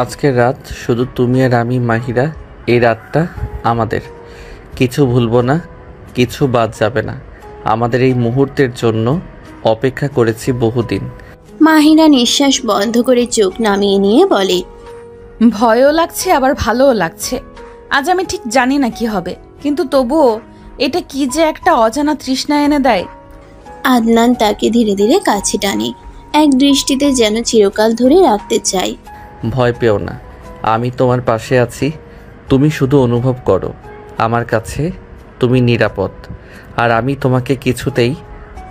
আজকের রাত শুধু তুমি আর আমি মাহিরা। এই রাতটা আমাদের। কিছু ভুলবো না, কিছু বাদ যাবে না। আমাদের এই মুহূর্তের জন্য অপেক্ষা করেছি বহুদিন। মাহিরা নিঃশ্বাস বন্ধ করে চোখ নামিয়ে নিয়ে বলে, ভয়ও লাগছে আবার ভালোও লাগছে। আজ আমি ঠিক জানি না কি হবে, কিন্তু তবুও এটা কি যে একটা অজানা তৃষ্ণা এনে দেয়। আদনান তাকে ধীরে ধীরে কাছে টানে, এক দৃষ্টিতে যেন চিরকাল ধরে রাখতে চায়। ভয় পেও না, আমি তোমার পাশে আছি। তুমি শুধু অনুভব করো আমার কাছে তুমি নিরাপদ, আর আমি তোমাকে কিছুতেই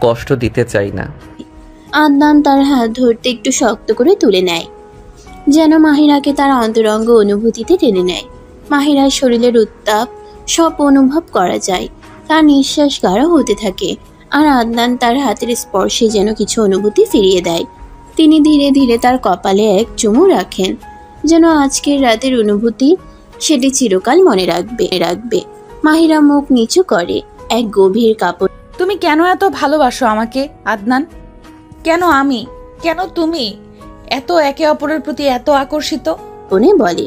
কষ্ট দিতে চাই না। আদনান তার হাত ধরতে একটু শক্ত করে তুলে নেয়, যেন মাহিরাকে তার অন্তরঙ্গ অনুভূতিতে টেনে নেয়। মাহিরার শরীরের উত্তাপ সব অনুভব করা যায়, তার নিঃশ্বাস গাঢ় হতে থাকে, আর আদনান তার হাতের স্পর্শে যেন কিছু অনুভূতি ফিরিয়ে দেয়। তিনি ধীরে ধীরে তার কপালে এক চুমু রাখেন, যেন আজকের রাতের অনুভূতি সেটি চিরকাল মনে রাখবে। মাহিরা মুখ নিচু করে, এক গভীর কাপড়। তুমি কেন এত ভালোবাসো আমাকে আদনান? কেন আমি, কেন তুমি এত একে অপরের প্রতি এত আকর্ষিত? বনে বলে।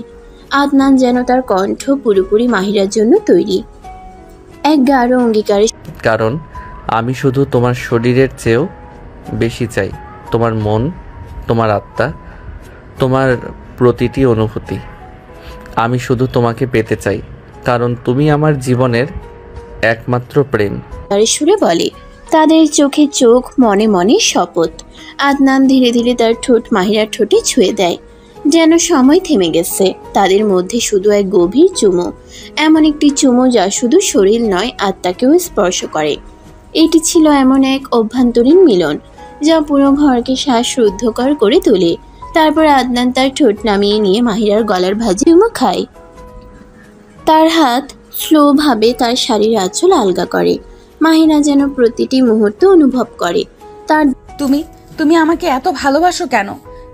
আদনান যেন তার কণ্ঠ পুরোপুরি মাহিরার জন্য তৈরি, এক গাঢ় অঙ্গীকারে। কারণ আমি শুধু তোমার শরীরের চেয়েও বেশি চাই, তোমার মন, তোমার আত্মা, তোমার প্রতিটি অনুভূতি। আমি শুধু তোমাকে পেতে চাই, কারণ তুমি আমার জীবনের একমাত্র প্রেম। সুরে বলে। তাদের চোখে চোখ, মনে মনে শপথ। আদনান ধীরে ধীরে তার ঠোঁট মাহিরার ঠোঁটে ছুঁয়ে দেয়, যেন সময় থেমে গেছে। তাদের মধ্যে শুধু এক গভীর চুমো, এমন একটি চুমো যা শুধু শরীর নয়, আত্মাকেও স্পর্শ করে। এটি ছিল এমন এক অভ্যন্তরীণ মিলন যা পুরো ঘরকে শ্বাসরুদ্ধকর করে তোলে। তারপর আদনান তার ঠোঁট নামিয়ে নিয়ে মাহিরার গলার ভাঁজে চুমো খায়। তার হাত স্লোভাবে তার শাড়ির আঁচল আলগা করে। মাহিরা যেন প্রতিটি মুহূর্ত অনুভব করে তার। তুমি আমাকে এত ভালোবাসো কেন?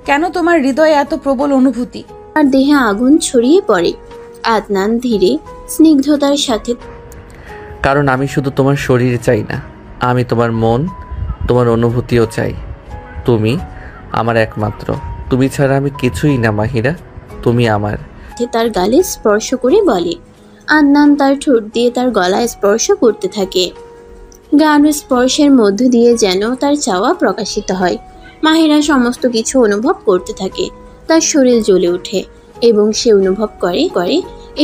কেন তোমার হৃদয়ে এত প্রবল অনুভূতি? তার দেহে আগুন ছড়িয়ে পড়ে। আদনান ধীরে স্নিগ্ধতার সাথে, কারণ আমি শুধু তোমার শরীর চাই না, আমি তোমার মন, তোমার অনুভূতিও চাই। তুমি আমার একমাত্র, তুমি ছাড়া আমি কিছুই না মাহিরা, তুমি আমার। তার গালে স্পর্শ করে বলে। আদনান তার ঠোঁট দিয়ে তার গলায় স্পর্শ করতে থাকে। গাঢ় স্পর্শের মধ্য দিয়ে যেন তার চাওয়া প্রকাশিত হয়। মাহিরা সমস্ত কিছু অনুভব করতে থাকে, তার শরীর জ্বলে ওঠে এবং সে অনুভব করে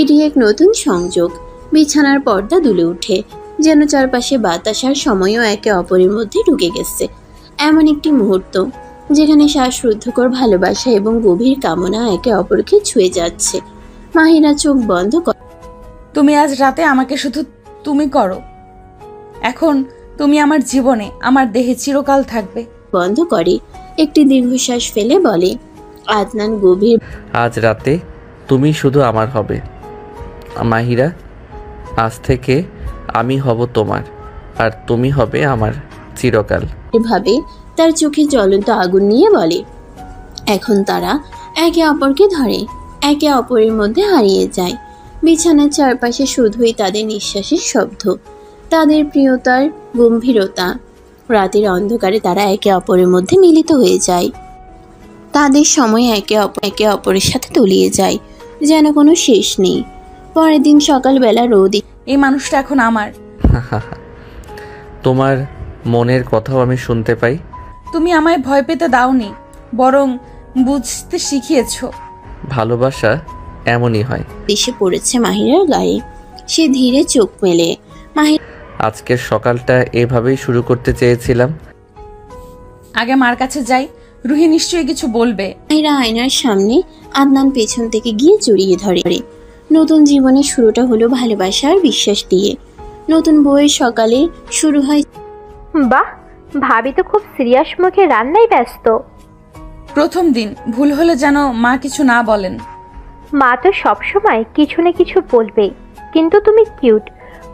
এটি এক নতুন সংযোগ। বিছানার পর্দা দুলে ওঠে, যেন চারপাশে বাতাসার সময়ও একে অপরের মধ্যে ঢুকে গেছে। এমন একটি মুহূর্ত যেখানে শ্বাসরুদ্ধকর ভালোবাসা এবং গভীর কামনা একে অপরকে ছুঁয়ে যাচ্ছে। মাহিরা চোখ বন্ধ করে। তুমি আজ রাতে আমাকে শুধু তুমি করো। এখন তুমি আমার জীবনে, আমার দেহে চিরকাল থাকবে। বন্ধ করে একটি দীর্ঘশ্বাস ফেলে বলে। আদনান গভীর। আজ রাতে তুমি শুধু আমার হবে মাহিরা। আজ থেকে আমি হব তোমার, আর তুমি হবে আমার চিরকাল। ভাবে তার চোখে জ্বলন্ত আগুন নিয়ে বলে। এখন তারা একে অপরকে ধরে, একে অপরের মধ্যে হারিয়ে যায়। বিছানার চারপাশে শুধুই তাদের নিঃশ্বাসের শব্দ, তাদের প্রিয়তার গম্ভীরতা। রাতের অন্ধকারে তারা একে অপরের মধ্যে মিলিত হয়ে যায়। তাদের সময় একে অপরের সাথে তলিয়ে যায়, যেন কোনো শেষ নেই। পরের দিন সকালবেলা রোদ। এই মানুষটা এখন আমার। তোমার মনের কথাও আমি শুনতে পাই। তুমি আমায় ভয় পেতে দাওনি, বরং বুঝতে শিখিয়েছো। ভালোবাসা এমনই হয়। এসে পড়েছে মাহিরার গায়ে। সে ধীরে চোখ মেলে। আজকের সকালটা এভাবেই শুরু করতে চেয়েছিলাম। আগে মার কাছে যাই, রুহি নিশ্চয়ই কিছু বলবে। মাহিরা আয়নার সামনে, আদনান পেছন থেকে গিয়ে জড়িয়ে ধরে। নতুন জীবনের শুরুটা হলো ভালোবাসা আর বিশ্বাস দিয়ে। নতুন বইয়ের সকালে শুরু হয়। বাহ, ভাবি তো খুব সিরিয়াস মুখে রান্নায় ব্যস্ত। প্রথম দিন, ভুল হলে যেন মা কিছু না বলেন। মা তো সবসময় কিছু না কিছু বলবেই, কিন্তু তুমি কিউট,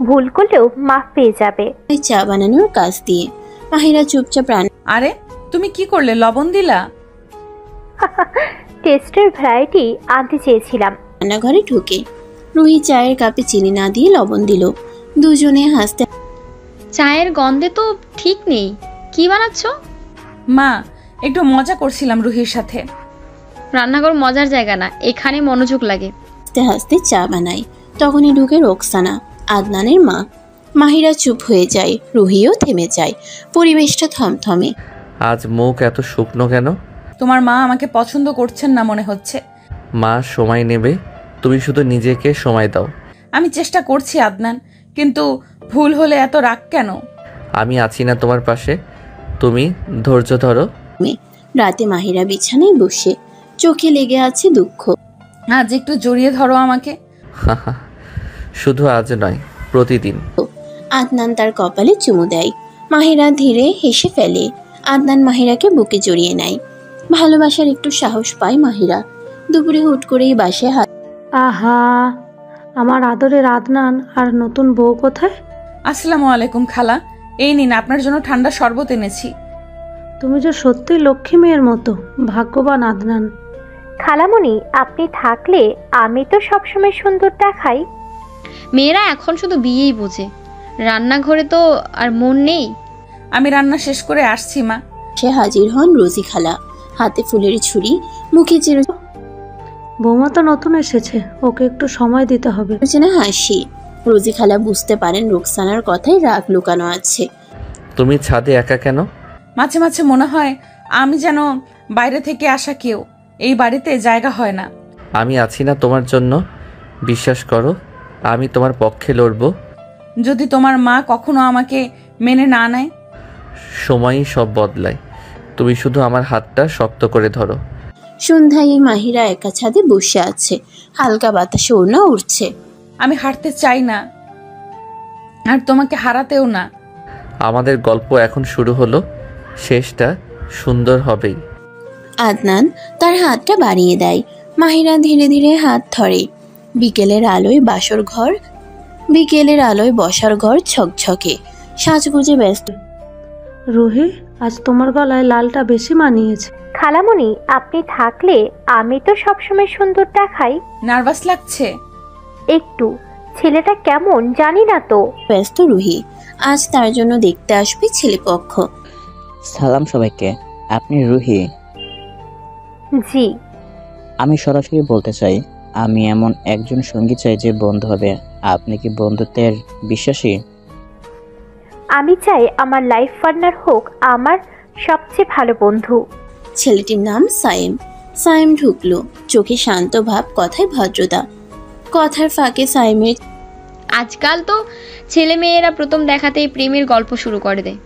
ভুল করলেও মাফ পেয়ে যাবে। চা বানানোর কাজ দিয়ে মাহিরা চুপচাপ আরে তুমি কি করলে? লবণ দিলা? টেস্টের ভ্যারাইটি আনতে চেয়েছিলাম। রান্নাঘরে ঢুকে রুহি চায়ের কাপে চিনি না দিয়ে লবণ দিল। দুজনে হাসতে। চায়ের গন্ধে তো ঠিক নেই, কি বানাচ্ছ? মা, একটু মজা করছিলাম রুহির সাথে। রান্নাঘর মজার জায়গা না, এখানে মনোযোগ লাগে। হাসতে হাসতে চা বানায়। তখনই ঢুকে রোকসানা, আদনানের মা। মাহিরা চুপ হয়ে যায়, রুহিও থেমে যায়। পরিবেশটা থমথমে। আজ মুখ এত শুকনো কেন? তোমার মা আমাকে পছন্দ করছেন না মনে হচ্ছে। মা সময় নেবে, তুমি শুধু নিজেকে সময় দাও। আমি চেষ্টা করছি আদনান, কিন্তু ভুল হলে এত রাগ কেন? আমি আছি না তোমার পাশে, তুমি ধৈর্য ধরো। রাতে মাহিরা বিছানায় বসে, চোখে লেগে আছে দুঃখ। আজ একটু জড়িয়ে ধরো আমাকে। শুধু আজ নয়, প্রতিদিন। আদনান তার কপালে চুমু দেয়। মাহিরা ধীরে হেসে ফেলে। আদনান মাহিরাকে বুকে জড়িয়ে নেয়। ভালোবাসার একটু সাহস পায় মাহিরা। দুপুরে হুট করেই বাসে হাত। আহা, আমার আদরের আদনান আর নতুন বউ কোথায়? আসসালামু আলাইকুম খালা, এই নিন আপনার জন্য ঠান্ডা শরবত এনেছি। তুমি যে সত্যি লক্ষ্মী মেয়ের মতো, ভাগ্যবান আদনান। খালামণি, আপনি থাকলে আমি তো সবসময় সুন্দর দেখাই। মেয়েরা এখন শুধু বিয়েই বোঝে, রান্নাঘরে তো আর মন নেই। আমি রান্না শেষ করে আসছি মা। সে হাজির হন রোজি খালা, হাতে ফুলের ছুরি, মুখে বৌমা তো নতুন এসেছে, ওকে একটু সময় দিতে হবে। চেনা হাসি। রোজি খালা বুঝতে পারেন রোকসানার কথায় রাগ লুকানো আছে। তুমি ছাদে একা কেন? মাঝে মাঝে মনে হয় আমি যেন বাইরে থেকে আসা কেউ, এই বাড়িতে জায়গা হয় না। আমি আছি না তোমার জন্য, বিশ্বাস করো, আমি তোমার পক্ষে লড়ব। যদি তোমার মা কখনো আমাকে মেনে না নেয়? সময়ই সব বদলায়, তুমি শুধু আমার হাতটা শক্ত করে ধরো। সন্ধ্যায় মাহিরা একা ছাদে বসে আছে, হালকা বাতাসে ওড়না উঠছে। আমি হারতে চাই না, আর তোমাকে হারাতেও না। আমাদের গল্প এখন শুরু হলো, শেষটা সুন্দর হবেই। আদনান তার হাতটা বাড়িয়ে দেয়। মাহিরা ধীরে ধীরে হাত ধরে। বিকেলের আলোয় বসার ঘর ছকছকে, সাজগুজে ব্যস্ত। রুহি, আজ তোমার গলায় লালটা বেশি মানিয়েছে। খালামণি, আপনি থাকলে আমি তো সবসময় সুন্দর দেখাই। নার্ভাস লাগছে একটু, ছেলেটা কেমন জানি না তো। ব্যস্ত রুহি, আজ তার জন্য দেখতে আসবে ছেলেপক্ষ। সালাম সবাইকে, আপনি রুহি? জি। আমি সরাসরি বলতে চাই, আমি এমন একজন সঙ্গী চাই যে বন্ধু হবে। আপনি কি বন্ধুত্বের বিশ্বাসী? আমি চাই আমার লাইফ পার্টনার হোক আমার সবচেয়ে ভালো বন্ধু। ছেলেটির নাম সাইম। সাইম ঢুকলো, চোখে শান্ত ভাব, কথায় ভদ্রতা। কথার ফাঁকে সাইমের আজকাল তো ছেলে মেয়েরা প্রথম দেখাতেই প্রেমের গল্প শুরু করে দেয়।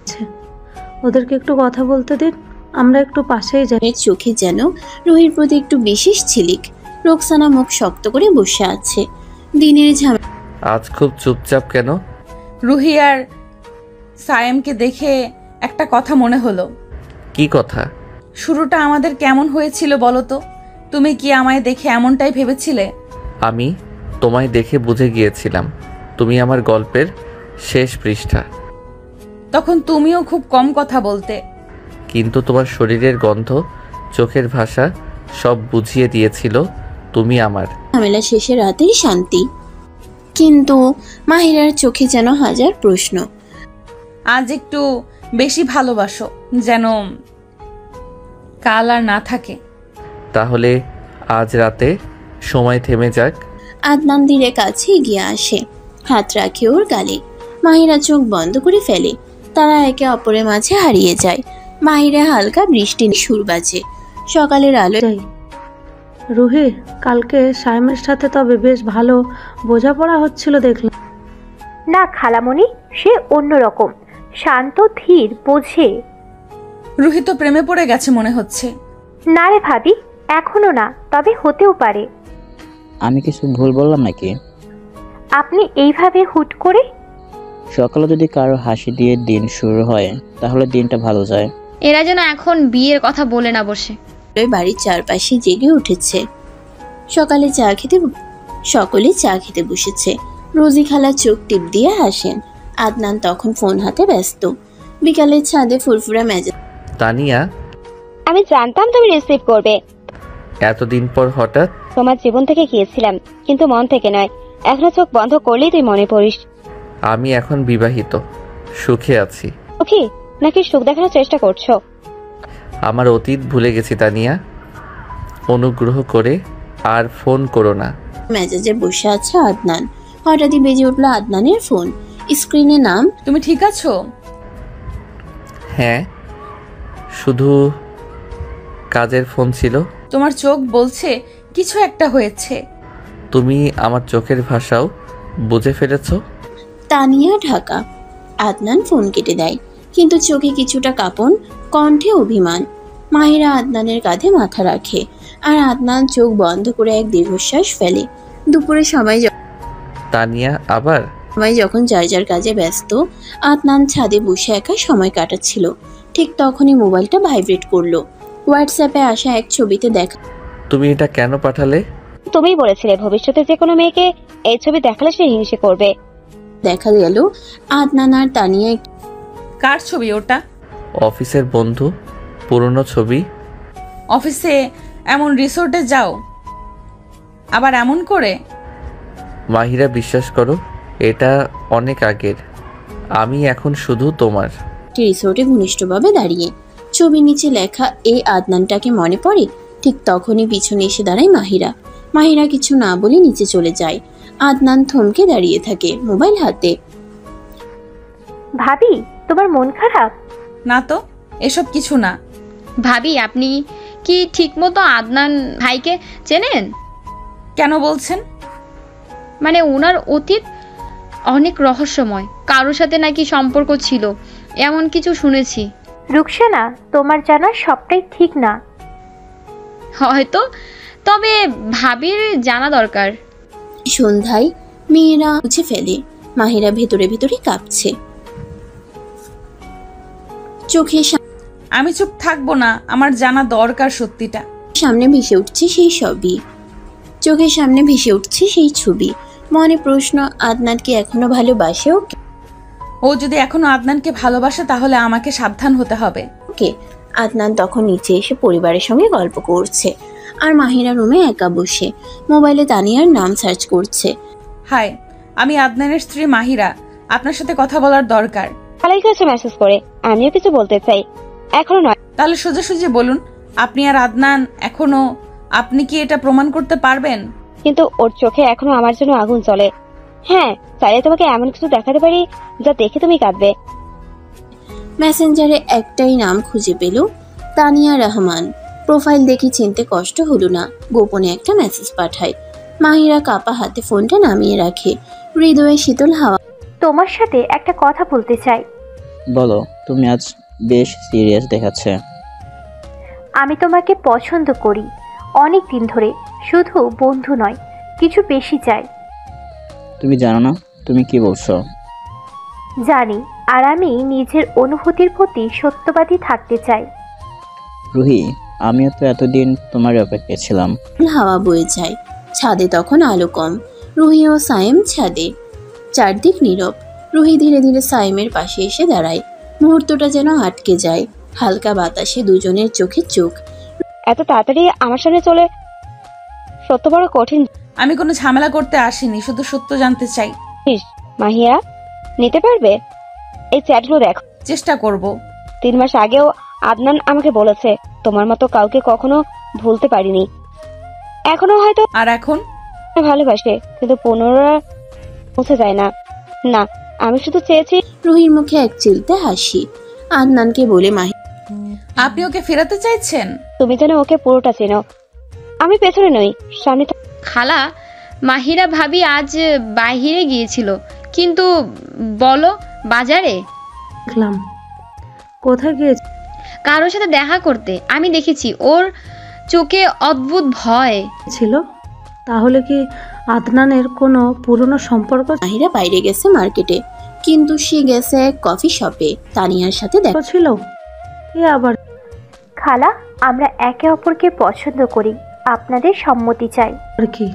ওদেরকে একটু কথা বলতে দিন, আমরা একটু পাশেই যাই। চোখে যেন রুহির প্রতি একটু বিশেষ ঝিলিক। রোকসানা মুখ শক্ত করে বসে আছে। দিনের ঝামেলা। আজ খুব চুপচাপ কেন? রুহি আর সায়েমকে দেখে একটা কথা মনে হলো। কি কথা? শুরুটা আমাদের কেমন হয়েছিল বলো তো? তুমি কি আমায় দেখে এমনটাই ভেবেছিলে? আমি তোমায় দেখে বুঝে গিয়েছিলাম তুমি আমার গল্পের শেষ পৃষ্ঠা। তখন তুমিও খুব কম কথা বলতে। কিন্তু তোমার শরীরের গন্ধ, চোখের ভাষা সব বুঝিয়ে দিয়েছিল তুমি আমার। ঝামেলা শেষে রাতেই শান্তি, কিন্তু মাহিরার চোখে যেন হাজার প্রশ্ন। আজ একটু বেশি ভালোবাসো, যেন কাল আর না থাকে। তাহলে আজ রাতে সময় থেমে যাক। আদনান ধীরে কাছে এগিয়ে আসে, হাত রাখে ওর গালে। মাহিরা চোখ বন্ধ করে ফেলে। তারা একে অপরের মাঝে হারিয়ে যায়। মাহিরা হালকা বৃষ্টির সুর বাজে। সকালের আলো। যাই রুহি, কালকে সাইমের সাথে তবে বেশ ভালো বোঝাপড়া হচ্ছিল দেখলাম। না খালামণি, সে অন্যরকম, শান্ত, ধীর, বোঝে। রুহি তো প্রেমে পড়ে গেছে মনে হচ্ছে। না রে ভাবি, এখনো না, তবে হতেও পারে। আমি কিছু ভুল বললাম নাকি? আপনি এইভাবে হুট করে? সকালে যদি কারো হাসি দিয়ে দিন শুরু হয় তাহলে দিনটা ভালো যায়। এরা যেন এখন বিয়ের কথা বলে না বসে। বাড়ির চারপাশে জেগে উঠেছে। সকলে চা খেতে বসেছে। রোজি খালা চোখ টিপ দিয়ে হাসেন। আদনান তখন ফোন হাতে ব্যস্ত। বিকালের ছাদে ফুরফুরা মেজাজ। তানিয়া, আমি জানতাম তুমি রিসিভ করবে। এতদিন পর হঠাৎ? তোমার জীবন থেকে গিয়েছিলাম, কিন্তু মন থেকে নয়। এখনো চোখ বন্ধ করলেই তুই মনে পড়িস। আমি এখন বিবাহিত, সুখে আছি। ওকে, নাকি সুখ দেখানোর চেষ্টা করছো? আমার অতীত ভুলে গেছি তানিয়া, অনুগ্রহ করে আর ফোন করো না। মেজাজে বসে আছে আদনান। হঠাৎই বেজে উঠল আদনানের ফোন। স্ক্রিনে নাম। তুমি ঠিক আছো? হ্যাঁ, শুধু কাজের ফোন ছিল। তোমার চোখ বলছে কিছু একটা হয়েছে। তুমি আমার চোখের ভাষাও বুঝে ফেলেছো। তানিয়া, ঢাকা। আদনান ফোন কেটে দেয়, কিন্তু চোখে কিছুটা কাঁপন, কণ্ঠে অভিমান। মাহিরা আদনানের কাঁধে মাথা রাখে, আর আদনান চোখ বন্ধ করে এক দীর্ঘশ্বাস ফেলে। দুপুরে সবাই তানিয়া আবার? যখন যার যার কাজে ব্যস্ত, আদনান ছাদে বসে একা সময় কাটাচ্ছিল। ঠিক তখনই মোবাইলটা ভাইব্রেট করলো। হোয়াটসঅ্যাপে আসা এক ছবিতে দেখা। তুমি এটা কেন পাঠালে? তুমিই বলেছিলে ভবিষ্যতে যে কোনো মেয়েকে এই ছবি দেখালে সে হিংসে করবে। দেখা গেল আদনান আর তানিয়া কার ছবি ওটা? অফিসের বন্ধু, পুরনো ছবি। অফিসে এমন রিসোর্টে যাও, আবার এমন করে? মাহিরা, বিশ্বাস করো, এটা অনেক আগের। আমি এখন শুধু তোমার। রিসোর্টে ঘনিষ্ঠভাবে দাঁড়িয়ে ছবির নিচে লেখা এই আদনানটাকে মনে পড়ে। ঠিক তখনই পিছনে এসে দাঁড়ায় মাহিরা। মাহিরা কিছু না বলে নিচে চলে যায়। আদনান থমকে দাঁড়িয়ে থাকে, মোবাইল হাতে। ভাবি, তোমার মন খারাপ? না তো, এসব কিছু না। ভাবি, আপনি কি ঠিকমতো আদনান ভাইকে চেনেন? কেন বলছেন? মানে ওনার অতীত অনেক রহস্যময়, কারোর সাথে নাকি সম্পর্ক ছিল, এমন কিছু শুনেছি। রুকসানা, তোমার জানা সবটাই ঠিক না। হয়তো, তবে ভাবির জানা দরকার। সন্ধ্যায় মেয়েরা মুছে ফেলে। মাহিরা ভেতরে ভেতরে কাঁপছে। চোখের আমি চুপ থাকবো না, আমার জানা দরকার সত্যিটা। সামনে ভেসে উঠছে সেই ছবি। চোখের সামনে ভেসে উঠছে সেই ছবি। মনে প্রশ্ন, আদনান কি এখনো ভালোবাসে ওকে? ও যদি এখনো আদনানকে ভালোবাসে তাহলে আমাকে সাবধান হতে হবে। ওকে। আদনান তখন নিচে এসে পরিবারের সঙ্গে গল্প করছে, আর মাহিরা রুমে একা বসে মোবাইলে তানিয়ার নাম সার্চ করছে। হাই, আমি আদনানের স্ত্রী মাহিরা, আপনার সাথে কথা বলার দরকার। ভালোই করেছে মেসেজ করে, আমিও কিছু বলতে চাই। এখনো নয়। তাহলে সোজাসুজি বলুন, আপনি আর আদনান এখনো, আপনি কি এটা প্রমাণ করতে পারবেন? কিন্তু ওর চোখে এখনো আমার জন্য আগুন চলে। হ্যাঁ, চাইলে তোমাকে এমন কিছু দেখাতে পারি যা দেখে তুমি কাঁদবে। মেসেঞ্জারে একটাই নাম খুঁজে পেল, তানিয়া রহমান। প্রোফাইল দেখে চিনতে কষ্ট হলো না। গোপনে একটা মেসেজ পাঠায়। মাহিরা কাপা হাতে ফোনটা নামিয়ে রাখে। হৃদয়ে শীতল হাওয়া। তোমার সাথে একটা কথা বলতে চাই। বলো, তুমি আজ বেশ সিরিয়াস দেখাচ্ছে। আমি তোমাকে পছন্দ করি অনেক দিন ধরে, শুধু বন্ধু নয়, কিছু বেশি চাই। তুমি জানো না তুমি কি বলছো? জানি, আর আমি নিজের অনুভূতির প্রতি সত্যবাদী থাকতে চাই। রুহি, আমিও তো এতদিন তোমার অপেক্ষায় ছিলাম। হাওয়া বয়ে যায়। ছাদে তখন আলো কম। রুহি ও সায়েম ছাদে। চারদিক নীরব। রুহি ধীরে ধীরে সায়েমের পাশে এসে দাঁড়ায়। মুহূর্তটা যেন আটকে যায়। হালকা বাতাসে দুজনের চোখে চোখ। এত তাড়াতাড়ি আমার সামনে চলে, সত্য বড় কঠিন। আমি কোনো ঝামেলা করতে আসিনি, শুধু সত্য জানতে চাই। মাহিয়া, নিতে পারবে? এই চ্যাটগুলো দেখো। চেষ্টা করব। 3 মাস আগেও আদনান আমাকে বলেছে তোমার মতো কাউকে কখনো ভুলতে পারিনি। এখনো হয়তো আর এখন ভালোবাসে, কিন্তু পুনরায় মুছে যায় না। না, আমি শুধু চেয়েছি। রুহির মুখে এক চিলতে হাসি। আদনানকে বলে, মাহি, আপনি ওকে ফেরাতে চাইছেন? তুমি যেন ওকে পুরোটা চেনো। আমি পেছনে নই, সামনে। খালা, মাহিরা ভাবি আজ বাইরে গিয়েছিল, কিন্তু বলো বাজারে। দেখলাম। কোথায় গিয়েছে? কারোর সাথে দেখা করতে। আমি দেখেছি ওর চোখে অদ্ভুত ভয় ছিল। তাহলে কি আদনানের কোনো পুরনো সম্পর্ক মাহিরা বাইরে গেছে মার্কেটে, কিন্তু সে গেছে এক কফি শপে। তানিয়ার সাথে দেখা ছিল? এ আবার? খালা, আমরা একে অপরকে পছন্দ করি, আপনাদের সম্মতি চাই। আর কি,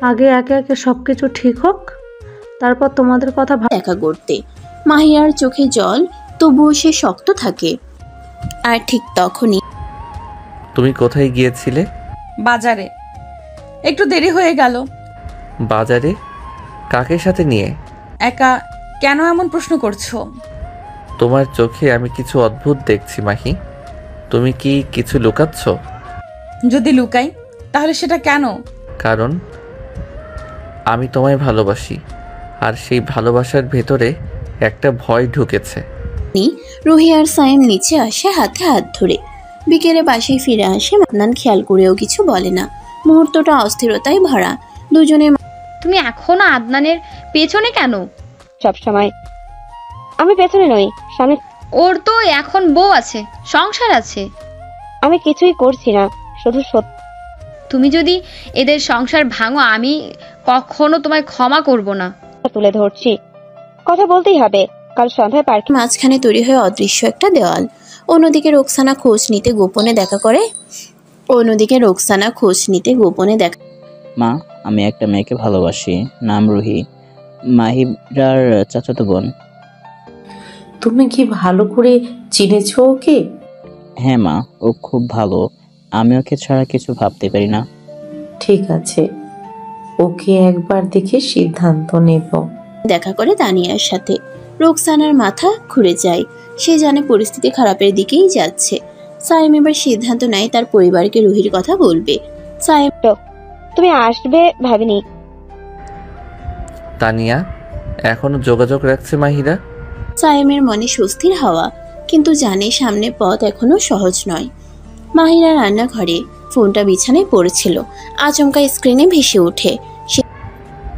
আগে একে একে সবকিছু ঠিক হোক, তারপর তোমাদের কথা দেখা করতে। মাহিরার চোখে জল, তবুও সে শক্ত থাকে। আর ঠিক তখনই। তুমি কোথায় গিয়েছিলে? বাজারে। একটু দেরি হয়ে গেল। বাজারে? কাকে সাথে নিয়ে? একা। কেন এমন প্রশ্ন করছো? তোমার চোখে আমি কিছু অদ্ভুত দেখছি মাহি। তুমি কি কিছু লুকাচ্ছ? যদি লুকাই তাহলে সেটা কেন? কারণ আমি তোমায় ভালোবাসি, আর সেই ভালোবাসার ভেতরে একটা ভয় ঢুকেছে। রুহি আর সাইম নিচে আসে হাতে হাত ধরে। বিকেলে বাসায় ফিরে আসে আদনান খেয়াল করেও কিছু বলে না। মুহূর্তটা অস্থিরতায় ভরা। দুজনে তুমি এখনো আদনানের পেছনে কেন? সব সময় আমি পেছনে নই, সামনে। ওর তো এখন বউ আছে, সংসার আছে। আমি কিছুই করছি না, শুধু সত্য তুমি যদি এদের সংসার ভাঙো, আমি কখনো তোমায় ক্ষমা করব না। তুলে ধরছি। কথা বলতেই হবে। কাল সন্ধ্যায় পার্কে মাঝখানে তৈরি হয়ে অদৃশ্য একটা দেওয়াল। অন্যদিকে রোকসানা খোঁজ নিতে গোপনে দেখা মা, আমি একটা মেয়েকে ভালোবাসি, নাম রুহি, মাহিরার চাচাতো বোন। তুমি কি ভালো করে চিনেছো ওকে? হ্যাঁ মা, ও খুব ভালো। আমি ওকে ছাড়া কিছু ভাবতে পারি না। ঠিক আছে, ওকে একবার দেখে সিদ্ধান্ত নেব। দেখা করে তানিয়ার সাথে। রোকসানার মাথা ঘুরে যায়। সে জানে পরিস্থিতি খারাপের দিকেই যাচ্ছে। সাইম এবার সিদ্ধান্ত নেয় তার পরিবারকে রুহির কথা বলবে। সাইম তুমি আসবে ভাবিনি। তানিয়া এখনো যোগাযোগ রাখছে মাহিরা? সাইমের মনে স্বস্তির হাওয়া, কিন্তু জানে সামনে পথ এখনো সহজ নয়। মাহিরা রান্নাঘরে, ফোনটা বিছানায় পড়েছিল। আচমকা স্ক্রিনে ভেসে ওঠে।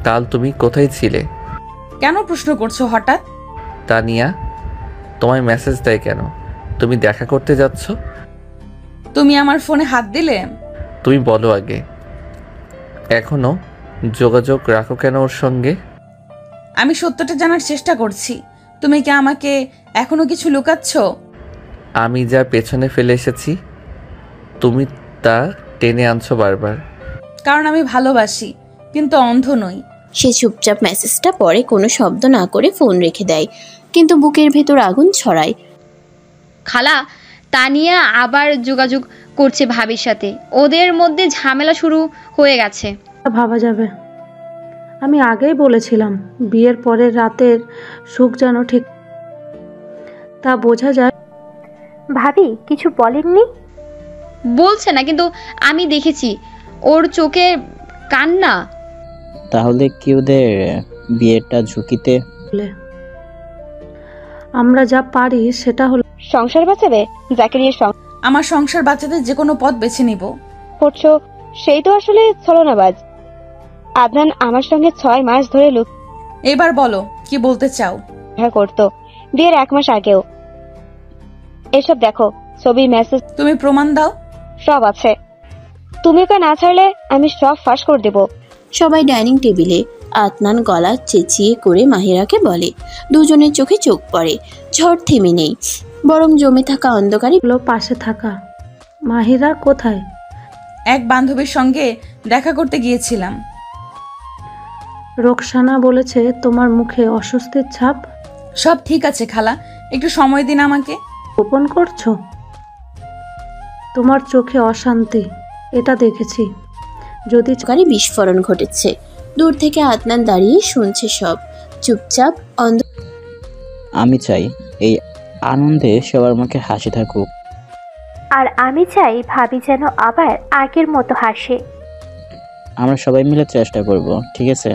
কাল তুমি কোথায় ছিলে? কেন প্রশ্ন করছো হঠাৎ? তানিয়া তোমায় মেসেজ দেয় কেন? তুমি দেখা করতে যাচ্ছ? তুমি আমার ফোনে হাত দিলে? তুমি বলো আগে, এখনো যোগাযোগ রাখো কেন ওর সঙ্গে? আমি সত্যটা জানার চেষ্টা করছি। তুমি কি আমাকে এখনো কিছু লুকাচ্ছ? আমি যা পেছনে ফেলে এসেছি তুমি তা টেনে আনছো বারবার। কারণ আমি ভালোবাসি, কিন্তু অন্ধ নই। সে চুপচাপ মেসেজটা পড়ে, কোনো শব্দ না করে ফোন রেখে দেয়, কিন্তু বুকের ভেতর আগুন ছড়ায়। খালা, তানিয়া আবার যোগাযোগ করছে ভাবির সাথে। ওদের মধ্যে ঝামেলা শুরু হয়ে গেছে। ভাবা যাবে। আমি আগেই বলেছিলাম বিয়ের পরের রাতের সুখ যেন ঠিক তা বোঝা যায়। ভাবি কিছু বলেননি? বলছে না, কিন্তু আমি দেখেছি ওর চোখে কান্না। তাহলে কি ওদের বিয়েটা ঝুঁকিতে? আমরা যা পারি সেটা হলো সংসার বাঁচাবে, জাকেরিয়ার আমার সংসার বাঁচাতে যে কোনো পথ বেছে নিব। করছো, সেই তো আসলে ছলনাবাজ। আদনান আমার সঙ্গে 6 মাস ধরে এবার বলো কি বলতে চাও? দেখা করতো, বিয়ের 1 মাস আগেও। এসব দেখো, ছবি, মেসেজ, তুমি প্রমাণ দাও। সব আছে। তুমি ওকে না ছাড়লে আমি সব ফাঁস করে দেব। সবাই ডাইনিং টেবিলে। আদনান গলা চেঁচিয়ে করে মাহিরাকে বলে। দুজনের চোখে চোখ পড়ে। ঝড় থেমে নেই, বরং জমে থাকা অন্ধকারে পাশে থাকা। মাহিরা কোথায়? এক বান্ধবীর সঙ্গে দেখা করতে গিয়েছিলাম। রোকসানা বলেছে তোমার মুখে অস্বস্তির ছাপ। সব ঠিক আছে খালা, একটু সময় দিন আমাকে। গোপন করছো? তোমার চোখে অশান্তি, এটা দেখেছি। যদি গাড়ি বিস্ফোরণ ঘটেছে। দূর থেকে আদনান দাঁড়িয়ে শুনছে সব, চুপচাপ অন্ধ। আমি চাই এই আনন্দে সবার মুখে হাসি থাকুক। আর আমি চাই ভাবি যেন আবার আগের মতো হাসে। আমরা সবাই মিলে চেষ্টা করব, ঠিক আছে?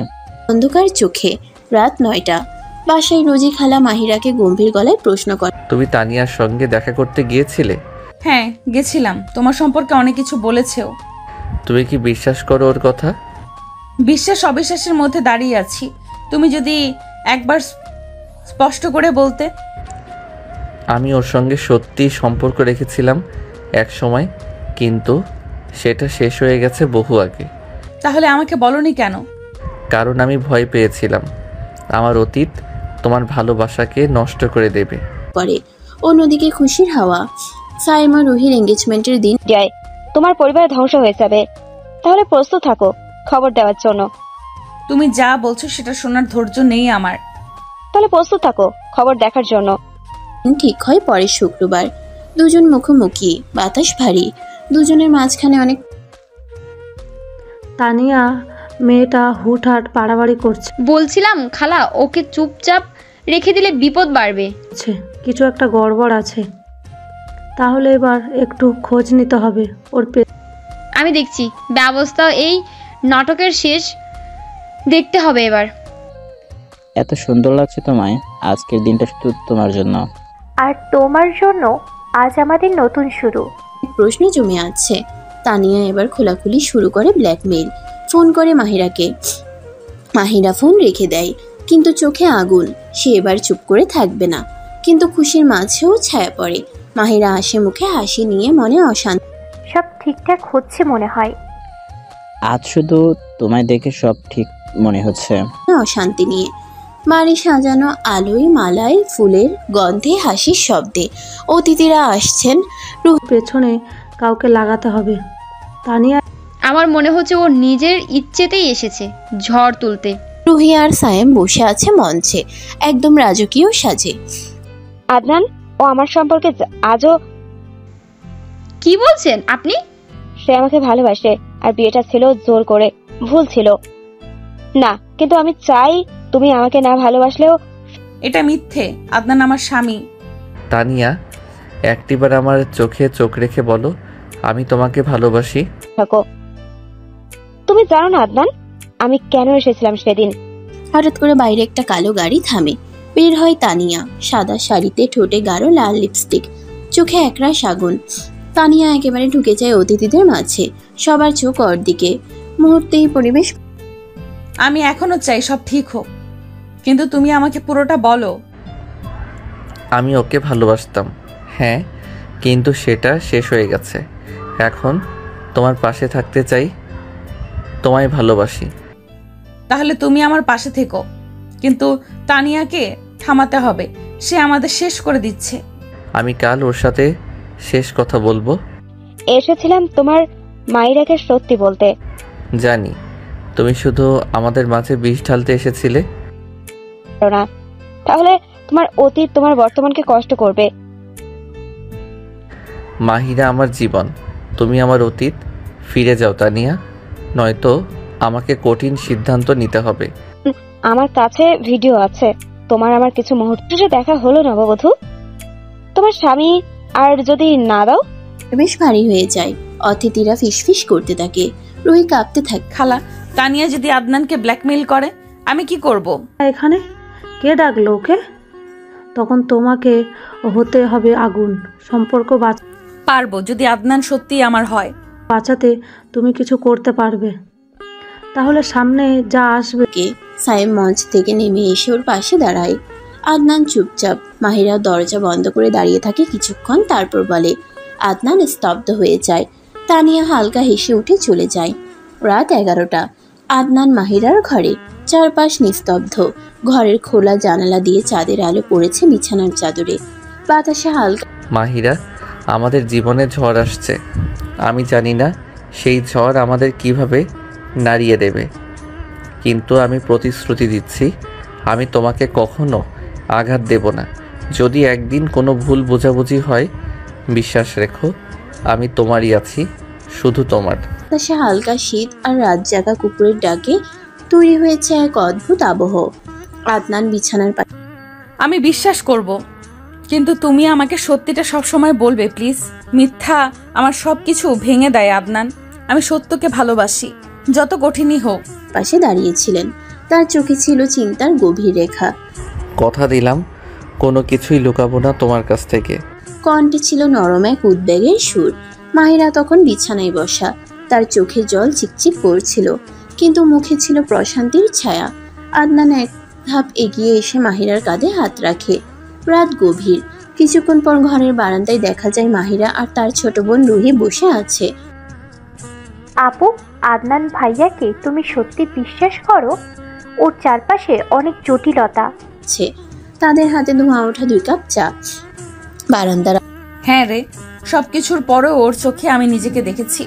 অন্ধকার চোখে। রাত 9টা। বাসায় রোজি খালা মাহিরাকে গম্ভীর গলায় প্রশ্ন করে। তুমি তানিয়ার সঙ্গে দেখা করতে গিয়েছিলে? হ্যাঁ গেছিলাম, তোমার সম্পর্কে অনেক কিছু বলেছেও। তুমি কি বিশ্বাস করো ওর কথা? বিশ্বাস অবিশ্বাসের মধ্যে দাঁড়িয়ে আছি। তুমি যদি একবার স্পষ্ট করে বলতে। আমি ওর সঙ্গে সত্যি সম্পর্ক রেখেছিলাম এক সময়, কিন্তু সেটা শেষ হয়ে গেছে বহু আগে। তাহলে আমাকে বলনি কেন? কারণ আমি ভয় পেয়েছিলাম আমার অতীত তোমার ভালোবাসাকে নষ্ট করে দেবে। পরে অন্যদিকে খুশির হাওয়া। সাইম ও রুহির এঙ্গেজমেন্টের দিন। যায়, তোমার পরিবার ধ্বংস হয়ে যাবে। তাহলে প্রস্তুত থাকো খবর দেওয়ার জন্য। তুমি যা বলছো সেটা শোনার ধৈর্য নেই আমার। তাহলে প্রস্তুত থাকো খবর দেখার জন্য। ঠিক হয় পরের শুক্রবার। দুজন মুখোমুখি, বাতাস ভারী। দুজনের মাঝখানে অনেক। তানিয়া মেয়েটা হুটহাট বাড়াবাড়ি করছে। বলছিলাম খালা, ওকে চুপচাপ রেখে দিলে বিপদ বাড়বে। কিছু একটা গড়বড় আছে। তাহলে এবার একটু খোঁজ নিতে হবে ওর আমি দেখছি ব্যবস্থা। এই নাটকের শেষ দেখতে হবে এবার। এত সুন্দর লাগছে তোমায়, আজকের দিনটা শুধু তোমার জন্য। আর তোমার জন্য আজ আমাদের নতুন শুরু। প্রশ্ন জমে আছে। তানিয়া এবার খোলাখুলি শুরু করে ব্ল্যাকমেইল। ফোন করে মাহিরাকে। মাহিরা ফোন রেখে দেয়, কিন্তু চোখে আগুন। সে এবার চুপ করে থাকবে না, কিন্তু খুশির মাঝেও ছায়া পড়ে। মাহিরা হাসি মুখে হাসি নিয়ে মনে অশান্তি। সব ঠিকঠাক হচ্ছে মনে হয়। আজ শুধু তোমায় দেখে সব ঠিক মনে হচ্ছে। অশান্তি নিয়ে বাড়ি সাজানো আলোয়, মালায়, ফুলের গন্ধে, হাসির শব্দে অতিথিরা আসছেন। পেছনে কাউকে লাগাতে হবে। তানিয়া আমার মনে হচ্ছে ও নিজের ইচ্ছেতেই এসেছে ঝড় তুলতে। রুহি আর সায়েম বসে আছে মঞ্চে, একদম রাজকীয় সাজে। আদনান ও আমার সম্পর্কে আজও। কি বলছেন আপনি? সে আমাকে ভালোবাসে, আর বিয়েটা ছিল জোর করে, ভুল ছিল না। কিন্তু আমি চাই তুমি আমাকে না ভালোবাসলেও। এটা মিথ্যে। আদনান আমার স্বামী। তানিয়া, একটিবার আমার চোখে চোখ রেখে বলো আমি তোমাকে ভালোবাসি। থাকো। তুমি জানো না আদনান, আমি কেন এসেছিলাম সেদিন? হঠাৎ করে বাইরে একটা কালো গাড়ি থামে। বের হয় তানিয়া, সাদা শাড়িতে, ঠোঁটে গাঢ় লাল লিপস্টিক, চোখে একরাশ আগুন। তানিয়া একেবারে ঢুকে যায় অতিথিদের মাঝে। সবার চোখ ওর দিকে। মুহূর্তেই পরিবেশ। আমি এখনো চাই সব ঠিক হোক, কিন্তু তুমি আমাকে পুরোটা বলো। আমি ওকে ভালোবাসতাম, হ্যাঁ, কিন্তু সেটা শেষ হয়ে গেছে। এখন তোমার পাশে থাকতে চাই, তোমায় ভালোবাসি। তাহলে তুমি আমার পাশে থেকো, কিন্তু তানিয়াকে থামাতে হবে। সে আমাদের শেষ করে দিচ্ছে। আমি কাল ওর সাথে শেষ কথা বলবো। এসেছিলাম তোমার মাইরাকে সত্যি বলতে। জানি তুমি শুধু আমাদের মাঝে বিষ ঢালতে এসেছিলে। না, তাহলে তোমার অতীত তোমার বর্তমানকে কষ্ট করবে। মাহিরা আমার জীবন, তুমি আমার অতীত। ফিরে যাও তানিয়া, নয়তো আমাকে কঠিন সিদ্ধান্ত নিতে হবে। আমার কাছে ভিডিও আছে তোমার আমার কিছু মুহূর্ত দেখা হলো নববধূ। তোমার স্বামী আর যদি না দাও। বেশ ভারী হয়ে যায়। অতিথিরা ফিসফিস করতে থাকে। রুহি কাঁপতে থাকে। খালা, তানিয়া যদি আদনানকে ব্ল্যাকমেইল করে আমি কি করব? এখানে কে ডাকলো ওকে? তখন তোমাকে হতে হবে আগুন। সম্পর্ক পারবো যদি আদনান সত্যি আমার হয়। বাঁচাতে তুমি কিছু করতে পারবে, তাহলে সামনে যা আসবে। সায়েম মঞ্চ থেকে নেমে এসে ওর পাশে দাঁড়ায়। আদনান চুপচাপ। মাহিরা দরজা বন্ধ করে দাঁড়িয়ে থাকে কিছুক্ষণ, তারপর বলে। আদনান স্তব্ধ হয়ে যায়। তানিয়া হালকা হেসে উঠে চলে যায়। রাত 11টা। আদনান মাহিরার ঘরে। চারপাশ নিস্তব্ধ। ঘরের খোলা জানালা দিয়ে চাঁদের আলো পড়েছে বিছানার চাদরে। বাতাসে হালকা। মাহিরা, আমাদের জীবনে ঝড় আসছে। আমি জানি না সেই ঝড় আমাদের কিভাবে নাড়িয়ে দেবে, কিন্তু আমি প্রতিশ্রুতি দিচ্ছি আমি তোমাকে কখনো আঘাত দেব না। যদি একদিন কোনো ভুল বোঝাবুঝি হয়, বিশ্বাস রেখো আমি তোমারই আছি, শুধু তোমার। বাতাসে হালকা শীত আর রাত জাগা কুকুরের ডাকে তৈরি হয়েছে এক অদ্ভুত আবহ। আদনান বিছানার পাশে। আমি বিশ্বাস করব, কিন্তু তুমি আমাকে সত্যিটা সবসময় বলবে প্লিজ। মিথ্যা আমার সবকিছু ভেঙে দেয় আদনান। আমি সত্যকে ভালোবাসি, যত কঠিনই হোক। পাশে দাঁড়িয়েছিলেন। তার চোখে ছিল চিন্তার গভীর রেখা। কথা দিলাম কোনো কিছুই লুকাবো না তোমার কাছ থেকে। কণ্ঠে ছিল নরম এক উদ্বেগের সুর। মাহিরা তখন বিছানায় বসা। তার চোখে জল চিকচিক করছিল, কিন্তু মুখে ছিল প্রশান্তির ছায়া। আদনান এক ধাপ এগিয়ে এসে মাহিরার কাঁধে হাত রাখে। রাত গভীর। কিছুক্ষণ পর ঘরের বারান্দায় দেখা যায় মাহিরা আর তার ছোট বোন রুহি বসে আছে। আপু, আদনান ভাইয়াকে তুমি সত্যি বিশ্বাস করো? ওর চারপাশে অনেক জটিলতা। তাদের হাতে ধোঁয়া ওঠা 2 কাপ চা। বারান্দার। হ্যাঁ রে, সবকিছুর পরেও ওর চোখে আমি নিজেকে দেখেছি।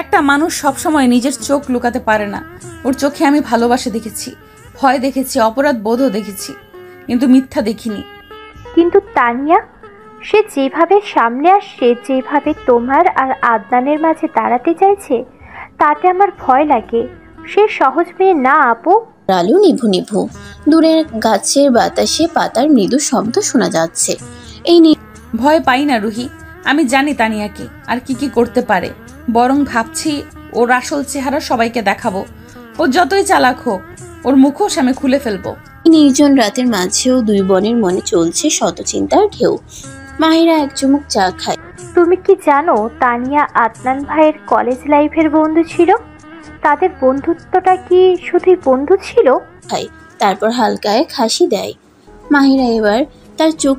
একটা মানুষ সবসময় নিজের চোখ লুকাতে পারে না। ওর চোখে আমি ভালোবাসা দেখেছি, ভয় দেখেছি, অপরাধ বোধও দেখেছি, কিন্তু মিথ্যা দেখিনি। কিন্তু তানিয়া, সে যেভাবে সামনে আসছে, যেভাবে তোমার আর আদনানের মাঝে দাঁড়াতে চাইছে, তাতে আমার ভয় লাগে। সে সহজ মেয়ে না আপু। আলো নিভু নিভু। দূরের গাছের বাতাসে পাতার মৃদু শব্দ শোনা যাচ্ছে। এই ভয় পাই না রুহি, আমি জানি তানিয়াকে আর কি কি করতে পারে। বরং ভাবছি ওর আসল চেহারা সবাইকে দেখাবো। ও যতই চালাক হোক, ওর মুখোশ আমি খুলে ফেলবো। নির্জন রাতের মাঝেও দুই বোনের মনে চলছে শত চিন্তার ঢেউ। মাহিরা এক চুমুক চা খায়। তুমি কি জানো তানিয়া আদনান ভাইয়ের কলেজ লাইফের বন্ধু ছিল? তাদের বন্ধুত্বটা কি শুধুই বন্ধু ছিল? তারপর হালকা এক হাসি দেয়। মাহিরা এবার তার চোখ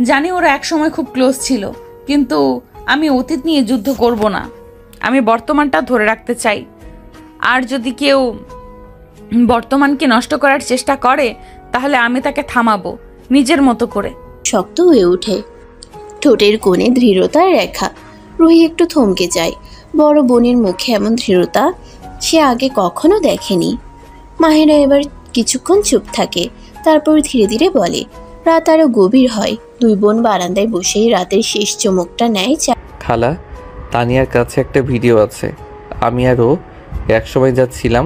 জানি ওরা একসময় খুব ক্লোজ ছিল, কিন্তু আমি অতীত নিয়ে যুদ্ধ করব না। আমি বর্তমানটা ধরে রাখতে চাই। আর যদি কেউ বর্তমানকে নষ্ট করার চেষ্টা করে, তাহলে আমি তাকে থামাবো নিজের মতো করে। শক্ত হয়ে ওঠে, ঠোঁটের কোণে দৃঢ়তার রেখা। রুহি একটু থমকে যায়। বড় বোনের মুখে এমন দৃঢ়তা সে আগে কখনো দেখেনি। মাহিরা এবার কিছুক্ষণ চুপ থাকে, তারপর ধীরে ধীরে বলে। রাত আরো গভীর হয়। দুই বোন বারান্দায় বসেই রাতের শেষ চমকটা নেয়। খালা, তানিয়ার কাছে একটা ভিডিও আছে। আমি আর ও একসময় যা ছিলাম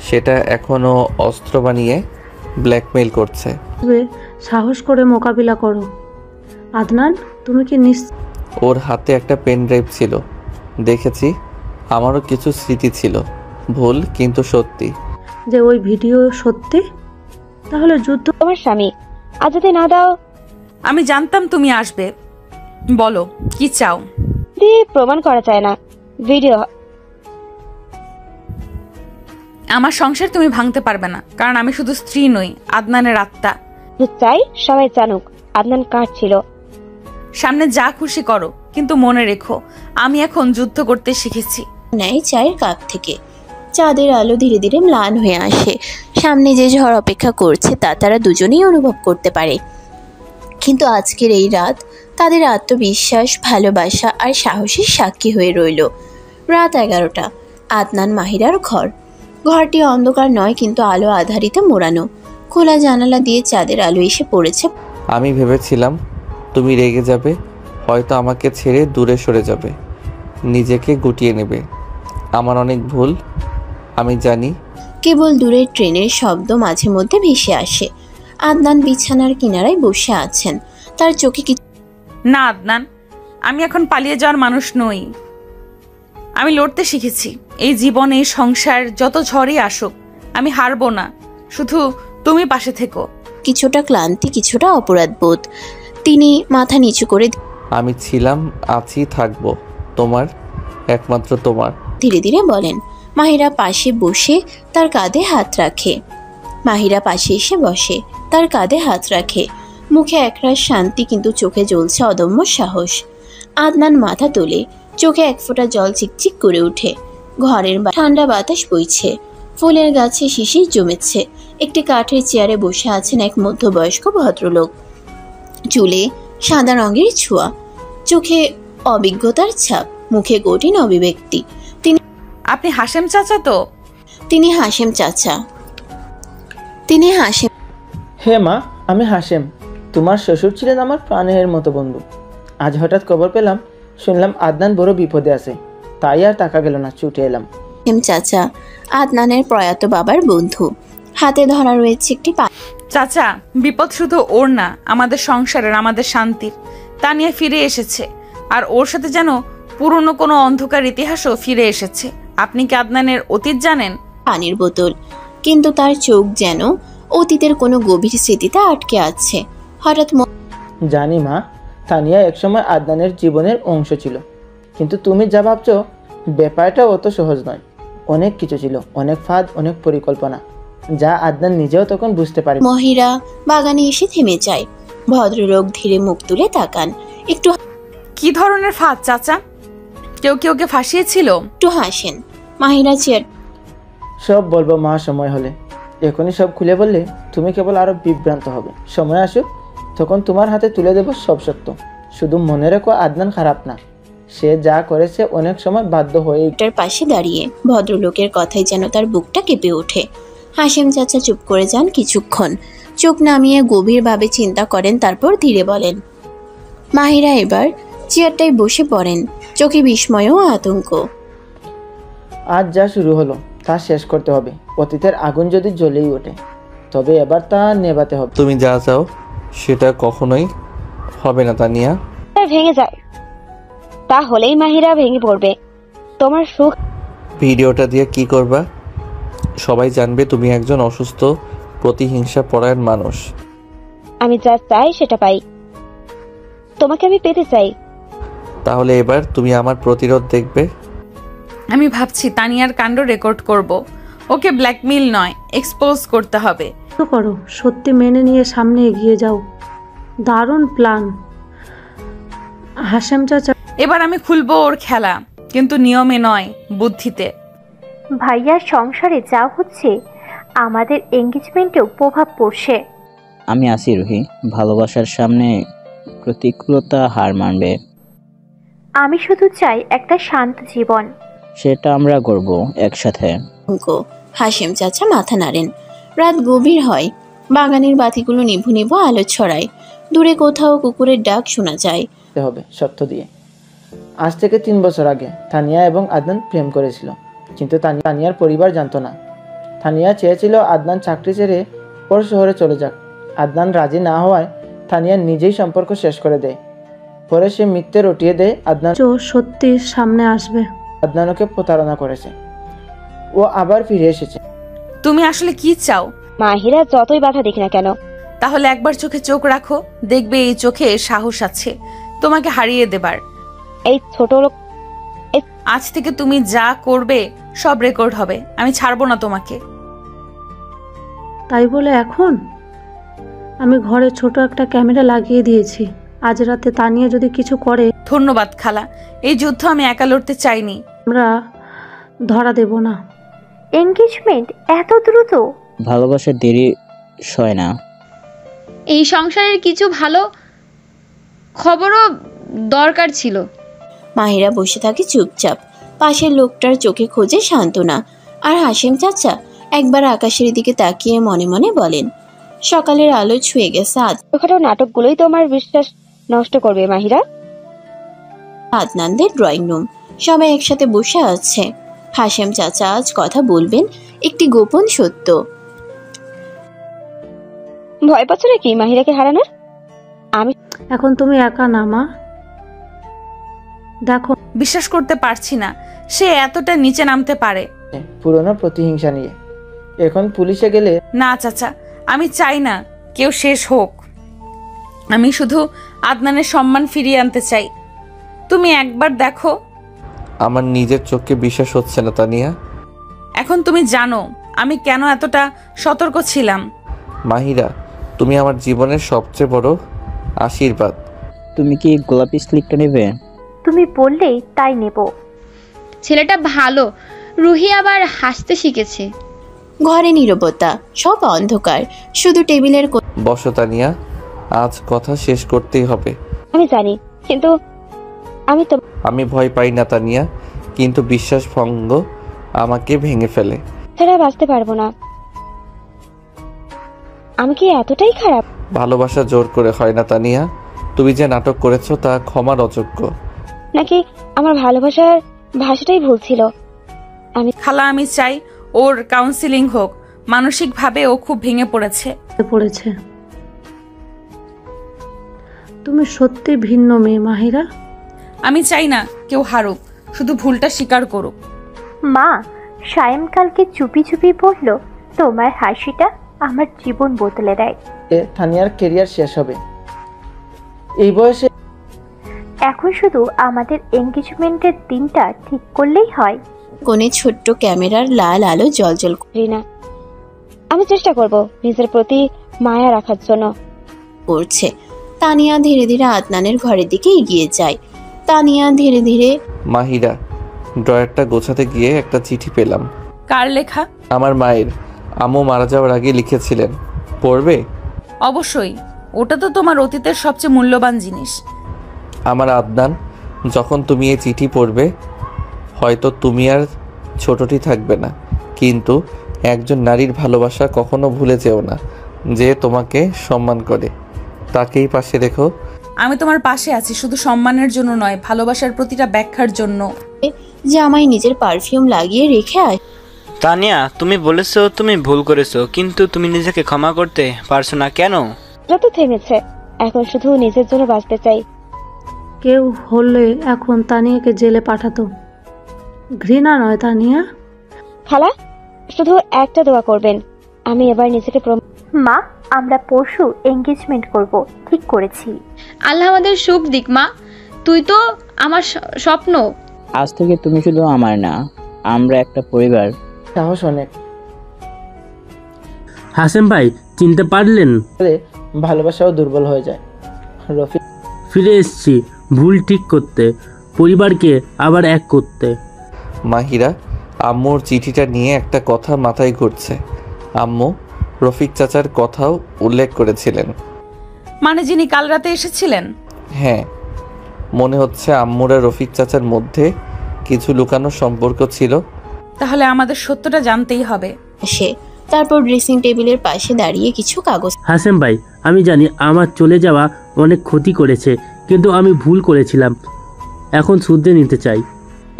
সেটা এখনও অস্ত্র বানিয়ে ব্ল্যাকমেইল করছে। সাহস করে মোকাবিলা করো। আদনান, তুমি কি ওর হাতে একটা পেন ড্রাইভ ছিল, দেখেছি। আমারও কিছু স্মৃতি ছিল, ভুল কিন্তু সত্যি। যে ওই ভিডিও সত্যি? তাহলে যুদ্ধ তোমার স্বামী আজ যদি না দাও? আমি জানতাম তুমি আসবে। বলো কি চাও? দিয়ে প্রমাণ করা যায় না ভিডিও। আমার সংসার তুমি ভাঙতে পারবে না, কারণ আমি শুধু স্ত্রী নই, আদনানের আত্মা। চাই সবাই জানুক আদনান কার ছিল। সামনে যা খুশি করো, কিন্তু মনে রেখো আমি এখন যুদ্ধ করতে শিখেছি। নেয় চায়ের কাপ থেকে। চাঁদের আলো ধীরে ধীরে ম্লান হয়ে আসে। সামনে যে ঝড় অপেক্ষা করছে তা তারা দুজনেই অনুভব করতে পারে। কিন্তু আজকের এই রাত তাদের আত্মবিশ্বাস, ভালোবাসা আর সাহসের সাক্ষী হয়ে রইল। রাত 11টা। আদনান মাহিরার ঘর। ঘরটি অন্ধকার নয়, কিন্তু আলো আধারিতে মোড়ানো। খোলা জানালা দিয়ে চাঁদের আলো এসে পড়েছে। আমি ভেবেছিলাম তুমি রেগে যাবে, হয়তো আমাকে ছেড়ে দূরে সরে যাবে, নিজেকে গুটিয়ে নেবে। আমার অনেক ভুল, আমি জানি। কেবল দূরের ট্রেনের শব্দ মাঝে মধ্যে ভেসে আসে। আদনান বিছানার কিনারায় বসে আছেন। তার চোখে না আদনান, আমি এখন পালিয়ে যাওয়ার মানুষ নই। আমি লড়তে শিখেছি। এই জীবনে, এই সংসার যত ঝড়ই আসুক, আমি হারবো না। শুধু তুমি পাশে থেকো। কিছুটা ক্লান্তি, কিছুটা অপরাধ বোধ। তিনি মাথা নিচু করে আমি ছিলাম, আছি, থাকবো তোমার, একমাত্র তোমার। ধীরে ধীরে বলেন। মাহিরা পাশে বসে তার কাঁধে হাত রাখে। মাহিরা পাশে এসে বসে, তার কাঁধে হাত রাখে। মুখে একরাশ শান্তি, কিন্তু চোখে জ্বলছে অদম্য সাহস। আদনান মাথা তোলে, চোখে এক ফোঁটা জল চিকচিক করে ওঠে। ঘরের ঠান্ডা বাতাস বইছে। ফুলের গাছে শিশির জমেছে। একটি কাঠের চেয়ারে বসে আছেন এক মধ্যবয়স্ক ভদ্রলোক। চুলে সাদা রঙের ছোঁয়া, চোখে অভিজ্ঞতার ছাপ, মুখে কঠিন অভিব্যক্তি। আপনি হাশেম চাচা তো? তিনি হাশেম চাচা। তিনি হাশেম। হে মা, আমি হাশেম। তোমার শ্বশুর ছিলেন আমার প্রাণের মতো বন্ধু। আজ হঠাৎ খবর পেলাম, শুনলাম আদনান বড় বিপদে আছে, তাই আর টাকা গেল না, ছুটে এলাম। হাশেম চাচা আদনানের প্রয়াত বাবার বন্ধু। হাতে ধরা রয়েছে একটি চাচা, বিপদ শুধু ওর না, আমাদের সংসারের, আমাদের শান্তির। তানিয়া ফিরে এসেছে, আর ওর সাথে যেন পুরনো কোনো অন্ধকার ইতিহাসও ফিরে এসেছে। আপনি কি আদনানের অতীত জানেন? পানির বোতল, কিন্তু তার চোখ যেন অতীতের কোনো গভীর স্মৃতিতে আটকে আছে। হঠাৎ জানি মা, তানিয়া একসময় আদনানের জীবনের অংশ ছিল, কিন্তু তুমি যা ভাবছো ব্যাপারটা অত সহজ নয়। অনেক কিছু ছিল, অনেক ফাঁদ, অনেক পরিকল্পনা, যা আদনান নিজেও তখন বুঝতে পারে। মহিরা বাগানে এসে থেমে যায়। ভদ্রলোক ধীরে মুখ তুলে তাকান। একটু কি ধরনের ফাঁদ চাচা? কেউ কি ওকে ফাঁসিয়েছিল? একটু হাসেন। মাহিরা চেয়ার। সব বলবো মা, সময় হলে। এখনই সব খুলে বললে তুমি কেবল আরো বিভ্রান্ত হবে। সময় আসুক, তখন তোমার হাতে তুলে দেব সব সত্য। শুধু মনে রেখো, আদনান খারাপ না, সে যা করেছে অনেক সময় বাধ্য হয়ে। তার পাশে দাঁড়িয়ে ভদ্রলোকের কথাই যেন তার বুকটা কেঁপে ওঠে। হাশেম চাচা চুপ করে যান কিছুক্ষণ, চোখ নামিয়ে গভীরভাবে চিন্তা করেন, তারপর ধীরে বলেন। মাহিরা এবার চেয়ারটায় বসে পড়েন, চোখে বিস্ময় ও আতঙ্ক। আজ যা শুরু হলো তা শেষ করতে হবে। অতীতের আগুন যদি জ্বলেই ওঠে, তবে এবার তা নেভাতে হবে। তুমি যা চাও সেটা কখনোই হবে না তানিয়া। ভেঙে যায়, তাহলেই মাহিরা ভেঙে পড়বে। তোমার সুখ। ভিডিওটা দিয়ে কি করবা? সবাই জানবে তুমি একজন অসুস্থ প্রতিহিংসা পরায়ণ মানুষ। আমি যা চাই সেটা পাই, তোমাকে আমি পেতে চাই। তাহলে এবার তুমি আমার প্রতিরোধ দেখবে। আমি ভাবছি তানিয়ার কাণ্ড রেকর্ড করব। ওকে ব্ল্যাকমেইল নয়, এক্সপোজ করতে হবে। তো করো, সত্যি মেনে নিয়ে সামনে এগিয়ে যাও। দারুণ প্ল্যান হাশেম চাচা। এবার আমি খুলবো ওর খেলা, কিন্তু নিয়মে নয়, বুদ্ধিতে। ভাইয়ার সংসারে যা হচ্ছে আমাদের এঙ্গেজমেন্টেও প্রভাব পড়ছে। আমি আছি রুহি, ভালোবাসার সামনে প্রতিকূলতা হার মানবে। আমি শুধু চাই একটা শান্ত জীবন। সেটা আমরা করব একসাথে। হাশেম চাচা মাথা নাড়েন। রাত গভীর হয়, বাগানের বাতিগুলো নিভু নিভু আলো ছড়ায়। দূরে কোথাও কুকুরের ডাক শোনা যায়। হবে সত্য দিয়ে। আজ থেকে 3 বছর আগে তানিয়া এবং আদনান প্রেম করেছিল, কিন্তু তানিয়ার পরিবার জানতো না। তানিয়া চেয়েছিল আদনান চাকরি ছেড়ে পর শহরে চলে যাক। আদনান রাজি না হওয়ায় তানিয়া নিজেই সম্পর্ক শেষ করে দেয়। পরে সে মিথ্যে রটিয়ে দেয় আদনান সত্যি সামনে আসবে। আদনানকে প্রতারণা করেছে। ও আবার ফিরে এসেছে। তুমি আসলে কি চাও? মাহিরা যতই বাধা দেখি না কেন, তাহলে একবার চোখে চোখ রাখো, দেখবে এই চোখে সাহস আছে তোমাকে হারিয়ে দেবার। এই ছোট লোক। আজ থেকে তুমি যা করবে সব রেকর্ড হবে, আমি ছাড়বো না তোমাকে। তাই বলে এখন আমি ঘরে ছোট একটা ক্যামেরা লাগিয়ে দিয়েছি। আজ রাতে তানিয়া যদি কিছু করে। ধন্যবাদ খালা, এই যুদ্ধ আমি একা লড়তে চাইনি। আমরা ধরা দেব না। এঙ্গেজমেন্ট এত দ্রুত? ভালোবাসা দেরি সয় না। এই সংসারের কিছু ভালো খবরও দরকার ছিল। মাহিরা বসে থাকে চুপচাপ। পাশের লোকটার চোখে খোঁজে সান্ত্বনা। আর হাশেম চাচা একবার আকাশের দিকে তাকিয়ে মনে মনে বলেন, সকালের আলো ছুঁয়ে গেছে। ছোটখাটো নাটকগুলোই তোমার বিশ্বাস নষ্ট করবে মাহিরা। আদনানদের ড্রয়িং রুম, সবাই একসাথে বসে আছে। হাশেম চাচা আজ কথা বলবেন একটি গোপন সত্য। ভয় পাচ্ছ নাকি মাহিরাকে হারানোর? আমি এখন তুমি একা না মা। দেখো, বিশ্বাস করতে পারছি না সে এতটা নিচে নামতে পারে। পুরনো প্রতিহিংসা নিয়ে এখন পুলিশে গেলে। না চাচা, আমি চাই না কেউ শেষ হোক। আমি শুধু আদনানের সম্মান ফিরিয়ে আনতে চাই। তুমি একবার দেখো। আমার নিজের চোখকে বিশ্বাস হচ্ছে না তানিয়া। এখন তুমি জানো আমি কেন এতটা সতর্ক ছিলাম। মাহিরা, তুমি আমার জীবনের সবচেয়ে বড় আশীর্বাদ। তুমি কি গোলাপি স্লিপটা নেবে? তুমি বললেই তাই নেব। ছেলেটা ভালো। রুহি আবার হাসতে শিখেছে। ঘরে নীরবতা, সব অন্ধকার, শুধু টেবিলের বসো তানিয়া, আজ কথা শেষ করতেই হবে। আমি জানি, কিন্তু আমি ভয় পাই না তানিয়া, কিন্তু বিশ্বাস ভঙ্গ আমাকে ভেঙে ফেলে। ছাড়া বাঁচতে পারবো না। আমি কি এতটাই খারাপ? ভালোবাসা জোর করে হয় না তানিয়া। তুমি যে নাটক করেছো তা ক্ষমার অযোগ্য। নাকি আমার ভালোবাসার ভাষাটাই ভুল ছিল? খালা, আমি চাই ওর কাউন্সিলিং হোক। মানসিকভাবে ও খুব ভেঙে পড়েছে। তুমি সত্যি ভিন্ন মেয়ে মাহিরা। আমি চাই না কেউ হারুক, শুধু ভুলটা স্বীকার করুক। মা, সায়ংকালকে চুপি চুপি বলল তোমার হাসিটা আমার জীবন বদলে দেয়। তানিয়ার ক্যারিয়ার শেষ হবে এই বয়সে। এখন শুধু আমাদের এঙ্গেজমেন্টের দিনটা ঠিক করলেই হয়। কোণে ছোট্ট ক্যামেরার লাল আলো জ্বলজ্বল রিনা, আমি চেষ্টা করব নিজের প্রতি মায়া রাখার জন্য। করছে। তানিয়া ধীরে ধীরে আদনানের ঘরের দিকে এগিয়ে যায়। তানিয়া ধীরে ধীরে। মাহিরা, ড্রয়ারটা গোছাতে গিয়ে একটা চিঠি পেলাম। কার লেখা? আমার মায়ের। আম্মু মারা যাওয়ার আগে লিখেছিলেন, পড়বে? অবশ্যই, ওটা তো তোমার অতীতের সবচেয়ে মূল্যবান জিনিস। আমার আদনান, যখন তুমি এই চিঠি পড়বে হয়তো তুমি আর ছোটটি থাকবে না, কিন্তু একজন নারীর ভালোবাসা কখনো ভুলে যেও না। যে তোমাকে সম্মান করে তাকেই পাশে রেখো। আমি তোমার পাশে আছি, শুধু সম্মানের জন্য নয়, ভালোবাসার প্রতিটা ব্যাখ্যার জন্য। যে আমায় নিজের পারফিউম লাগিয়ে রেখে আয়। তানিয়া, তুমি বলেছো তুমি ভুল করেছো, কিন্তু তুমি নিজেকে ক্ষমা করতে পারছো না কেন? যত থেমেছে, এখন শুধু নিজের জন্য বাঁচতে চাই। কেউ হলে এখন তানিয়াকে জেলে পাঠাতো। ঘৃণা নয় তানিয়া। খালা, শুধু একটা দোয়া করবেন, আমি এবার নিজেকে মা, আমরা পরশু এঙ্গেজমেন্ট করব, ঠিক করেছি। আল্লাহ আমাদের সুখ দিক মা, তুই তো আমার স্বপ্ন। আজ থেকে তুমি শুধু আমার না, আমরা একটা পরিবার। সাহস অনেক। হাসেম ভাই, চিনতে পারলেন? ভালোবাসাও দুর্বল হয়ে যায়। রফিক, ফিরে এসেছি ভুল ঠিক করতে, পরিবারকে আবার এক করতে। মাহিরা, আম্মুর চিঠিটা নিয়ে একটা কথা মাথায় ঘুরছে। আম্মু রফিক চাচার কথাও উল্লেখ করেছিলেন। মানে যিনি কাল রাতে এসেছিলেন? হ্যাঁ, মনে হচ্ছে আম্মুরা রফিক চাচার মধ্যে কিছু লুকানো সম্পর্ক ছিল। তাহলে আমাদের সত্যটা জানতেই হবে। সে তারপর ড্রেসিং টেবিলের পাশে দাঁড়িয়ে কিছু কাগজ। হাসেম ভাই, আমি জানি আমার চলে যাওয়া অনেক ক্ষতি করেছে, কিন্তু আমি ভুল করেছিলাম, এখন শুধরে নিতে চাই।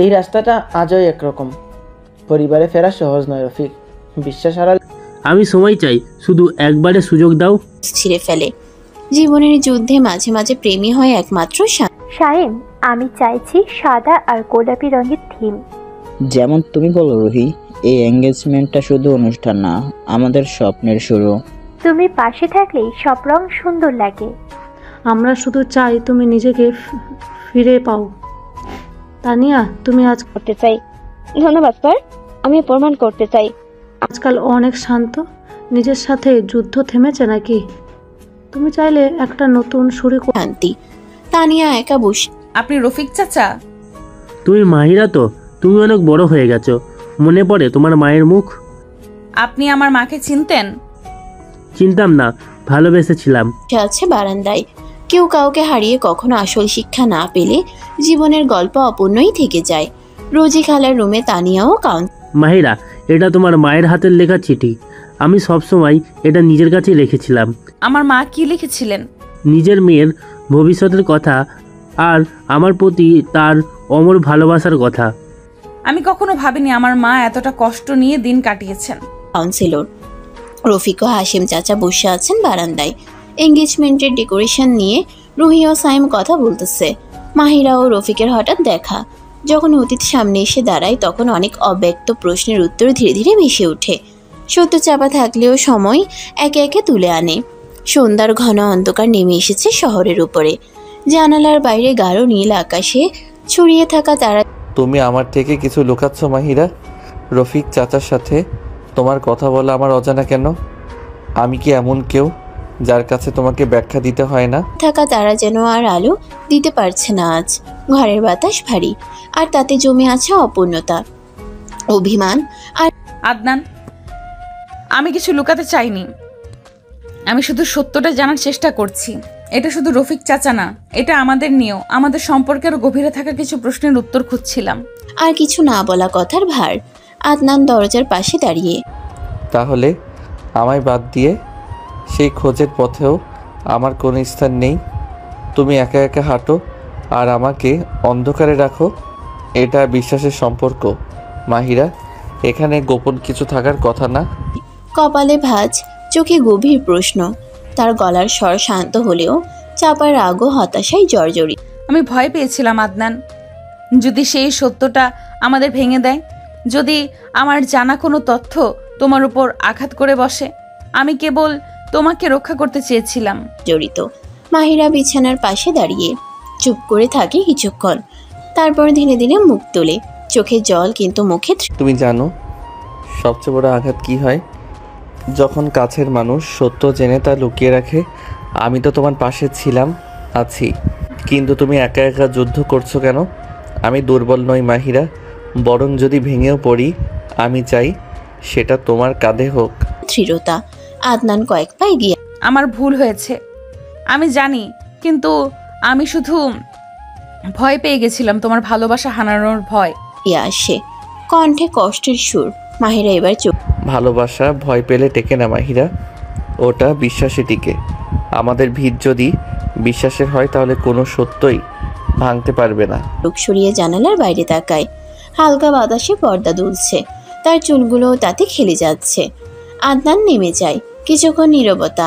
এই রাস্তাটা আজও একরকম। পরিবারে ফেরা সহজ নয় রফিক, বিশ্বাস হারালে। আমি সময় চাই, শুধু একবারে সুযোগ দাও। ছিঁড়ে ফেলে। জীবনের যুদ্ধে মাঝে মাঝে প্রেমী হয় একমাত্র শাহিন, আমি চাইছি সাদা আর গোলাপি রঙের থিম। যেমন তুমি বলো রুহি, এই এঙ্গেজমেন্টটা শুধু অনুষ্ঠান না, আমাদের স্বপ্নের শুরু। তুমি পাশে থাকলেই সব রং সুন্দর লাগে। আমরা শুধু চাই তুমি নিজেকে ফিরে পাও। তানিয়া, তুমি আজ করতে চাই। ধন্যবাদ স্যার, আমি প্রমাণ করতে চাই। আজকাল অনেক শান্ত। নিজের সাথে যুদ্ধ থেমেছে নাকি? তুমি চাইলে একটা নতুন শুরু। শান্তি। তানিয়া একা বসে। আপনি রফিক চাচা? তুমি মাহিরা তো, তুমি অনেক বড় হয়ে গেছো। মনে পড়ে তোমার মায়ের মুখ? আপনি আমার মাকে চিনতেন? চিনতাম না, ভালোবেসেছিলাম। আছে বারান্দায়। কেউ কাউকে হারিয়ে কখনো আসল শিক্ষা না পেলে জীবনের গল্প অপূর্ণই থেকে যায়। রোজি খালার রুমে তানিয়াও মাহিরা, এটা তোমার মায়ের হাতের লেখা চিঠি। আমি সবসময় এটা নিজের কাছে রেখেছিলাম। আমার মা কি লিখেছিলেন? নিজের মেয়ের ভবিষ্যতের কথা আর আমার প্রতি তার অমর ভালোবাসার কথা। আমি কখনো ভাবিনি আমার মা এতটা কষ্ট নিয়ে দিন কাটিয়েছেন। কাউন্সিলর রফিক ও হাসিম চাচা বসে আছেন বারান্দায়। এঙ্গেজমেন্টের ডেকোরেশন নিয়ে রুহি ও সাইম কথা বলতেছে। মাহিরা ও রফিকের হঠাৎ দেখা। যখন অতিথি সামনে এসে দাঁড়ায় তখন অনেক অব্যক্ত প্রশ্নের উত্তর ধীরে ধীরে ভেসে ওঠে। সত্য চাপা থাকলেও সময় একে একে তুলে আনে। সন্ধ্যার ঘন অন্ধকার নেমে এসেছে শহরের উপরে। জানালার বাইরে গাঢ় নীল আকাশে ছড়িয়ে থাকা তারা। তুমি আমার থেকে কিছু লুকাচ্ছ মাহিরা? রফিক চাচার সাথে তোমার কথা বলা আমার অজানা কেন? আমি কি এমন কেউ যার কাছে তোমাকে ব্যাখ্যা দিতে হয় না? থাকা তারা যেন আর আলো দিতে পারছে না আজ। ঘরের বাতাস ভারী, আর তাতে জমে আছে অপূর্ণতা, অভিমান আর। আদনান, আমি কিছু লুকাতে চাইনি, আমি শুধু সত্যটা জানার চেষ্টা করছি। এটা শুধু রফিক চাচা না, এটা আমাদের নিয়েও, আমাদের সম্পর্কের গভীরে থাকা কিছু প্রশ্নের উত্তর খুঁজছিলাম। আর কিছু না বলা কথার ভার। আদনান দরজার পাশে দাঁড়িয়ে। তাহলে আমায় বাদ দিয়ে সেই খোঁজের পথেও আমার কোনো স্থান নেই? তুমি একা একা হাঁটো আর আমাকে অন্ধকারে রাখো। এটা বিশ্বাসের সম্পর্ক মাহিরা, এখানে গোপন কিছু থাকার কথা না। কপালে ভাঁজ, চোখে গভীর প্রশ্ন। তার গলার স্বর শান্ত হলেও চাপার রাগ ও হতাশায় জর্জরিত। আমি ভয় পেয়েছিলাম আদনান, যদি সেই সত্যটা আমাদের ভেঙে দেয়, যদি আমার জানা কোনো তথ্য তোমার উপর আঘাত করে বসে। আমি কেবল তোমাকে রক্ষা করতে চেয়েছিলাম। জড়িত। মাহিরা বিছানার পাশে দাঁড়িয়ে চুপ করে থাকে কিছুক্ষণ, তারপর ধীরে ধীরে মুখ তোলে। চোখে জল, কিন্তু মুখে। তুমি জানো সবচেয়ে বড় আঘাত কি হয়? যখন কাছের মানুষ সত্য জেনে তা লুকিয়ে রাখে। আমি তো তোমার পাশে ছিলাম, আছি, কিন্তু তুমি একা একা যুদ্ধ করছো কেন? আমি দুর্বল নই মাহিরা, বরং যদি ভেঙেও পড়ি আমি চাই সেটা তোমার কাঁধে হোক। দৃঢ়তা। আদনান কয়েক পা এগিয়ে। আমার ভুল হয়েছে আমি জানি, কিন্তু আমি শুধু ভয় পেয়ে গেছিলাম, তোমার ভালোবাসা হারানোর ভয়। আসে কণ্ঠে কষ্টের সুর। মাহিরা এবার চুপ। ভালোবাসা ভয় পেলে টেকে না মাহিরা, ওটা বিশ্বাসে টিকে। আমাদের ভিত যদি বিশ্বাসের হয় তাহলে কোনো সত্যই ভাঙতে পারবে না। লোক সরিয়ে জানালার বাইরে তাকায়। হালকা বাতাসে পর্দা দুলছে, তার চুলগুলো তাতে খেলে যাচ্ছে। আদনান নেমে যায়। কিছুক্ষণ নীরবতা।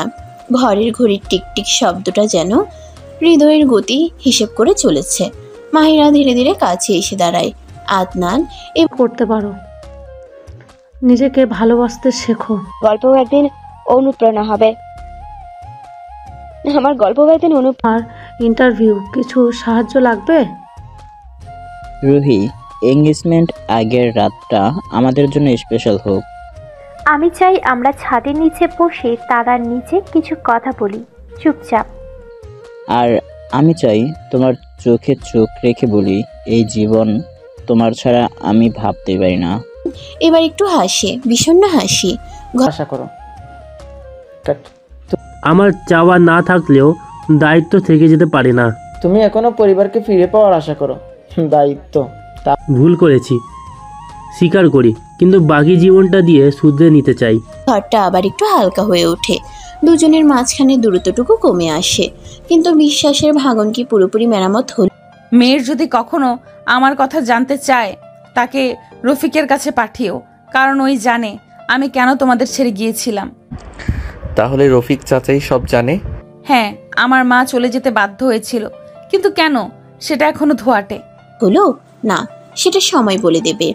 ঘরের ঘড়ির টিকটিক শব্দটা যেন হৃদয়ের গতি হিসেব করে চলেছে। মাহিরা ধীরে ধীরে কাছে এসে দাঁড়ায়। আদনান করতে পারো, নিজেকে ভালোবাসতে শেখো। গল্পও একদিন অনুপ্রেরণা হবে। আমার গল্প একদিন আর ইন্টারভিউ, কিছু সাহায্য লাগবে? রুহি, এঙ্গেজমেন্ট আগের রাতটা আমাদের জন্য স্পেশাল হোক। আমি চাই আমরা ছাদের নিচে বসে তারার নিচে কিছু কথা বলি, চুপচাপ। আর আমি চাই তোমার চোখে চোখ রেখে বলি, এই জীবন তোমার ছাড়া আমি ভাবতেই পারি না। এবার একটু হাসে, বিষণ্ণ হাসি। আশা করো। আমার চাওয়া না থাকলেও দায়িত্ব থেকে যেতে পারে না। তুমি এখনো পরিবারকে ফিরে পাওয়ার আশা করো। দায়িত্ব ভুল করেছি, স্বীকার করি, কিন্তু বাকি জীবনটা দিয়ে শুধরে নিতে চাই। ঘরটা আবার একটু হালকা হয়ে ওঠে, দুজনের মাঝখানে দূরত্বটুকু কমে আসে, কিন্তু বিশ্বাসের ভাঙন কি পুরোপুরি মেরামত হল? মেয়ের যদি কখনো আমার কথা জানতে চায়, তাকে রফিকের কাছে পাঠিও, কারণ ওই জানে আমি কেন তোমাদের ছেড়ে গিয়েছিলাম। তাহলে রফিক চাচাই সব জানে? হ্যাঁ, আমার মা চলে যেতে বাধ্য হয়েছিল, কিন্তু কেন সেটা এখনো ধোয়াটে। হলো না, সেটা সময় বলে দেবে।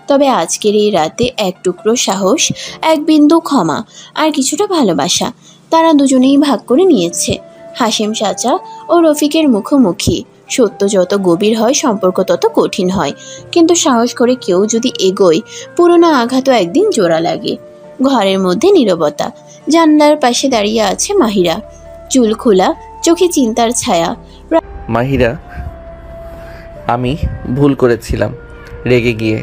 তবে আজকের এই রাতে এক টুকরো সাহস, এক বিন্দু ক্ষমা, আর কিছুটা ভালোবাসা তারা দুজনেই ভাগ করে নিয়েছে। হাসিম চাচা ও রফিকের মুখোমুখি। সত্য যত গভীর হয়, সম্পর্ক তত কঠিন হয়, কিন্তু সাহস করে কেউ যদি এগোয়, পুরনো আঘাতও একদিন জোড়া লাগে। ঘরের মধ্যে নীরবতা। জানলার পাশে দাঁড়িয়ে আছে মাহিরা, চুল খোলা, চোখে চিন্তার ছায়া। মাহিরা, আমি ভুল করেছিলাম, রেগে গিয়ে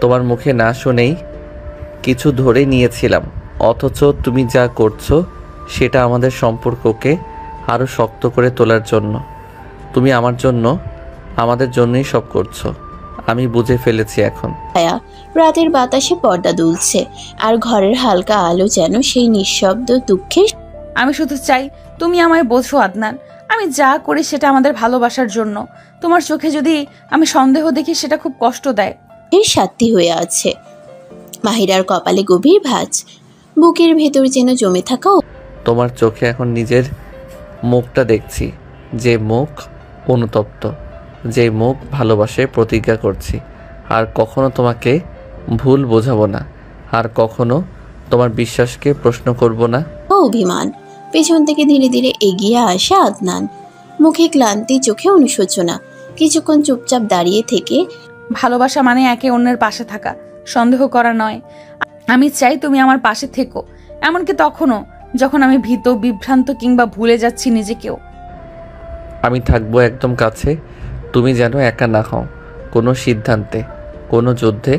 তোমার মুখে না শুনেই কিছু ধরে নিয়েছিলাম। অথচ তুমি যা করছো সেটা আমাদের সম্পর্ককে আরও শক্ত করে তোলার জন্য। তুমি আমার জন্য, আমাদের জন্যই সব করছো। আমি বুঝে ফেলেছি এখন। রাতের বাতাসে পর্দা দুলছে, আর ঘরের হালকা আলো যেন সেই নিঃশব্দ দুঃখে। আমি শুধু চাই তুমি আমায় বোঝো আদনান, আমি যা করি সেটা আমাদের ভালোবাসার জন্য। তোমার চোখে যদি আমি সন্দেহ দেখি, সেটা খুব কষ্ট দেয়। এর সাথী হয়ে আছে। মাহিরার কপালে গভীর ভাঁজ, বুকের ভেতর যেন জমে থাকা। তোমার চোখে এখন নিজের মুখটা দেখছি, যে মুখ অনুতপ্ত, যে মুখ ভালোবাসে। প্রতিজ্ঞা করছি আর কখনো তোমাকে ভুল বোঝাবো না, আর কখনো তোমার বিশ্বাসকে প্রশ্ন করব না। অভিমান। পেছন থেকে ধীরে ধীরে এগিয়ে আসে আদনান, মুখে ক্লান্তি, চোখে অনুশোচনা। কিছুক্ষণ চুপচাপ দাঁড়িয়ে থেকে, ভালোবাসা মানে একে অন্যের পাশে থাকা, সন্দেহ করা নয়। আমি চাই তুমি আমার পাশে থেকো, এমনকি তখনও যখন আমি ভীত, বিভ্রান্ত কিংবা ভুলে যাচ্ছি নিজেকেও। আমি থাকবো একদম কাছে। তুমি যেন একা না হও কোনো সিদ্ধান্তে, কোনো যুদ্ধে।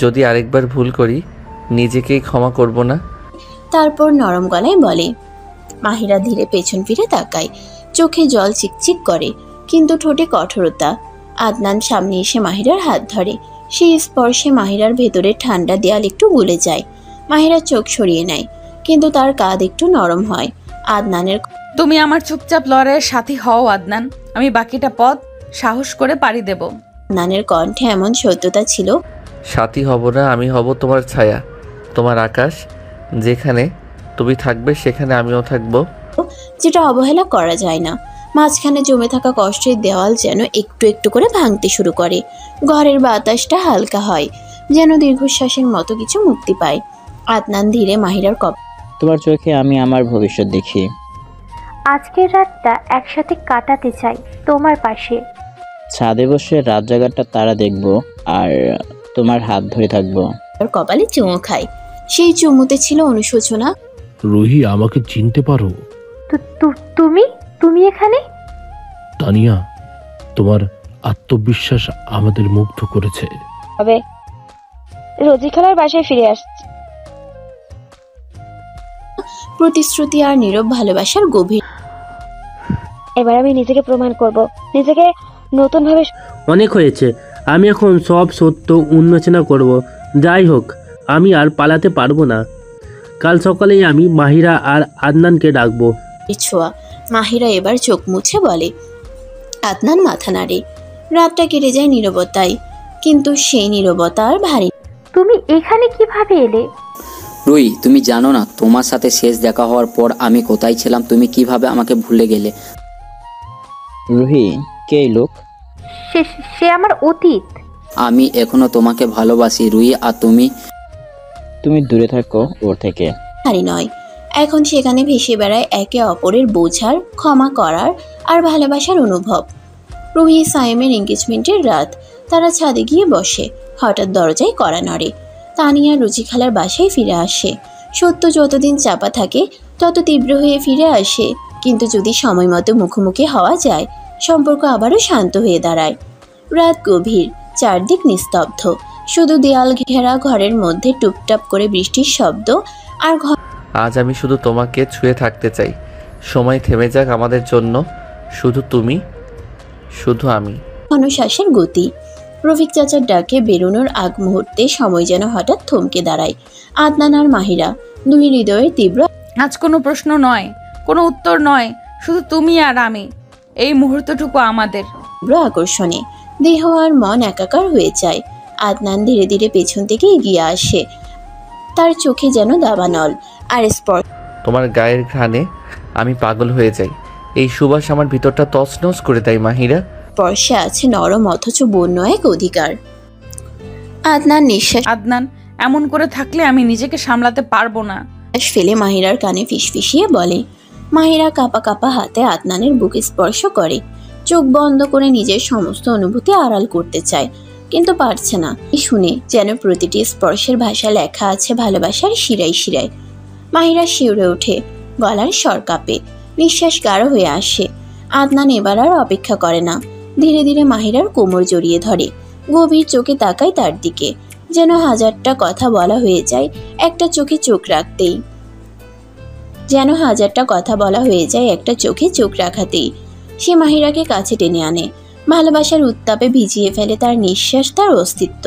যদি আরেকবার ভুল করি, নিজেকেই ক্ষমা করব না। তারপর নরম গলায় বলে। মাহিরা ধীরে পেছন ফিরে তাকায়, চোখে জল চিকচিক করে, কিন্তু ঠোঁটে কঠোরতা। আদনান সামনে এসে মাহিরার হাত ধরে। সেই স্পর্শে মাহিরার ভেতরের ঠান্ডা দেয়াল একটু গলে যায়। মাহিরা চোখ সরিয়ে নেয়, কিন্তু তার কাঁধ একটু নরম হয়। আদনানের, তুমি আমার চুপচাপ লড়াইয়ের সাথী হও আদনান, আমি বাকিটা পথ সাহস করে পাড়ি দেব। আদনানের কণ্ঠে এমন সত্যতা ছিল। সাথী হব না, আমি হব তোমার ছায়া, তোমার আকাশ। যেখানে তুমি থাকবে সেখানে আমিও থাকবো। যেটা অবহেলা করা যায় না। মাঝখানে জমে থাকা কষ্টের দেওয়াল যেন একটু একটু করে ভাঙতে শুরু করে। ঘরের বাতাসটা হালকা হয়, যেন দীর্ঘশ্বাসের মতো কিছু মুক্তি পায়। আদনান ধীরে মাহিরার তোমার চোখে আমি আমার ভবিষ্যৎ দেখি। আজকের রাতটা একসাথে কাটাতে চাই তোমার পাশে। ছাদে বসে রাত জাগারটা তারা দেখবো, আর তোমার হাত ধরে থাকবো। কপালে চুমু খায়, সেই চুমুতে ছিল অনুশোচনা। রুহি, আমাকে চিনতে পারো? তুমি তুমি এখানে? তানিয়া, তোমার আত্মবিশ্বাস আমাদের মুগ্ধ করেছে। হবে রোজি খালার বাসায় ফিরে আসছে। প্রতিশ্রুতি আর নীরব ভালোবাসার গভীর। এবার আমি নিজেকে প্রমাণ করব, নিজেকে নতুন ভাবে। অনেক হয়েছে, আমি এখন সব সত্য উন্মোচনা করব। যাই হোক, আমি আর পালাতে পারবো না। কাল সকালেই আমি মাহিরা আর আদনানকে ডাকবো। ছোঁয়া। মাহিরা এবার চোখ মুছে বলে। আদনান মাথা নাড়ে। রাতটা কেটে যায় নীরবতায়, কিন্তু সেই নীরবতা আর ভারী। তুমি এখানে কিভাবে এলে? রুই, তুমি জানো না তোমার সাথে শেষ দেখা হওয়ার পর আমি কোথায় ছিলাম? তুমি কিভাবে আমাকে ভুলে গেলে? রুহি, কে লোক? সে আমার অতীত। আমি এখনো তোমাকে ভালোবাসি রুহি, আর তুমি? তুমি দূরে থাকো ওর থেকে। হারি নয়, এখন সেখানে ভেসে বেড়ায় একে অপরের বোঝার, ক্ষমা করার আর ভালোবাসার অনুভব। রুহি সায়েমের এঙ্গেজমেন্টের রাত, তারা ছাদে গিয়ে বসে। হঠাৎ দরজায় কড়া নড়ে। তানিয়া রুচি খালার বাসায় ফিরে আসে। সত্য যতদিন চাপা থাকে তত তীব্র হয়ে ফিরে আসে, কিন্তু যদি সময় মতো মুখোমুখি হওয়া যায় সম্পর্ক আবারও শান্ত হয়ে দাঁড়ায়। রাত গভীর, চারদিক নিস্তব্ধ, শুধু দেয়াল ঘেরা ঘরের মধ্যে টুপটাপ করে বৃষ্টির শব্দ আর আজ আমি শুধু তোমাকে ছুঁয়ে থাকতে চাই। সময় থেমে যাক আমাদের জন্য, শুধু তুমি, শুধু আমি। ঘনশ্বাসের গতি। রফিক চাচার ডাকে বেরোনোর আগ মুহূর্তে সময় যেন হঠাৎ থমকে দাঁড়ায়। আদনান আর মাহিরা দুই হৃদয়ের তীব্র আজ কোনো প্রশ্ন নয়, কোনো উত্তর নয়, শুধু তুমি আর আমি, এই মুহূর্তটুকু আমাদের। আকর্ষণে দেহ আর মন একাকার হয়ে যায়। আদনান ধীরে ধীরে পেছন থেকে এগিয়ে আসে, তার চোখে যেন দাবানল আর স্পর্শ। তোমার গায়ের ঘ্রাণে আমি পাগল হয়ে যাই। এই সুবাস আমার ভিতরটা তছনছ করে দেয় মাহিরা। স্পর্শে আছে নরম অথচ বন্য এক অধিকার। আদনান নিঃশ্বাস আদনান, এমন করে থাকলে আমি নিজেকে সামলাতে পারবো না। ফেলে মাহিরার কানে ফিসফিসিয়ে বলে। মাহিরা কাপা কাপা হাতে আদনানের বুকে স্পর্শ করে। চোখ বন্ধ করে নিজের সমস্ত অনুভূতি আড়াল করতে চায়, কিন্তু পারছে না। শুনে যেন প্রতিটি স্পর্শের ভাষা লেখা আছে ভালোবাসার শিরায় শিরায়। মাহিরা শিউরে ওঠে, গলার স্বর কাঁপে, নিঃশ্বাস গাঢ় হয়ে আসে। আদনান এবার আর অপেক্ষা করে না, ধীরে ধীরে মাহিরার কোমর জড়িয়ে ধরে। গভীর চোখে তাকায় তার দিকে, যেন হাজারটা কথা বলা হয়ে যায় একটা চোখে চোখ রাখতেই। একটা চোখে চোখ রাখাতেই। সে মাহিরাকে কাছে টেনে আনে, ভালোবাসার উত্তাপে ভিজিয়ে ফেলে তার নিঃশ্বাস, তার অস্তিত্ব।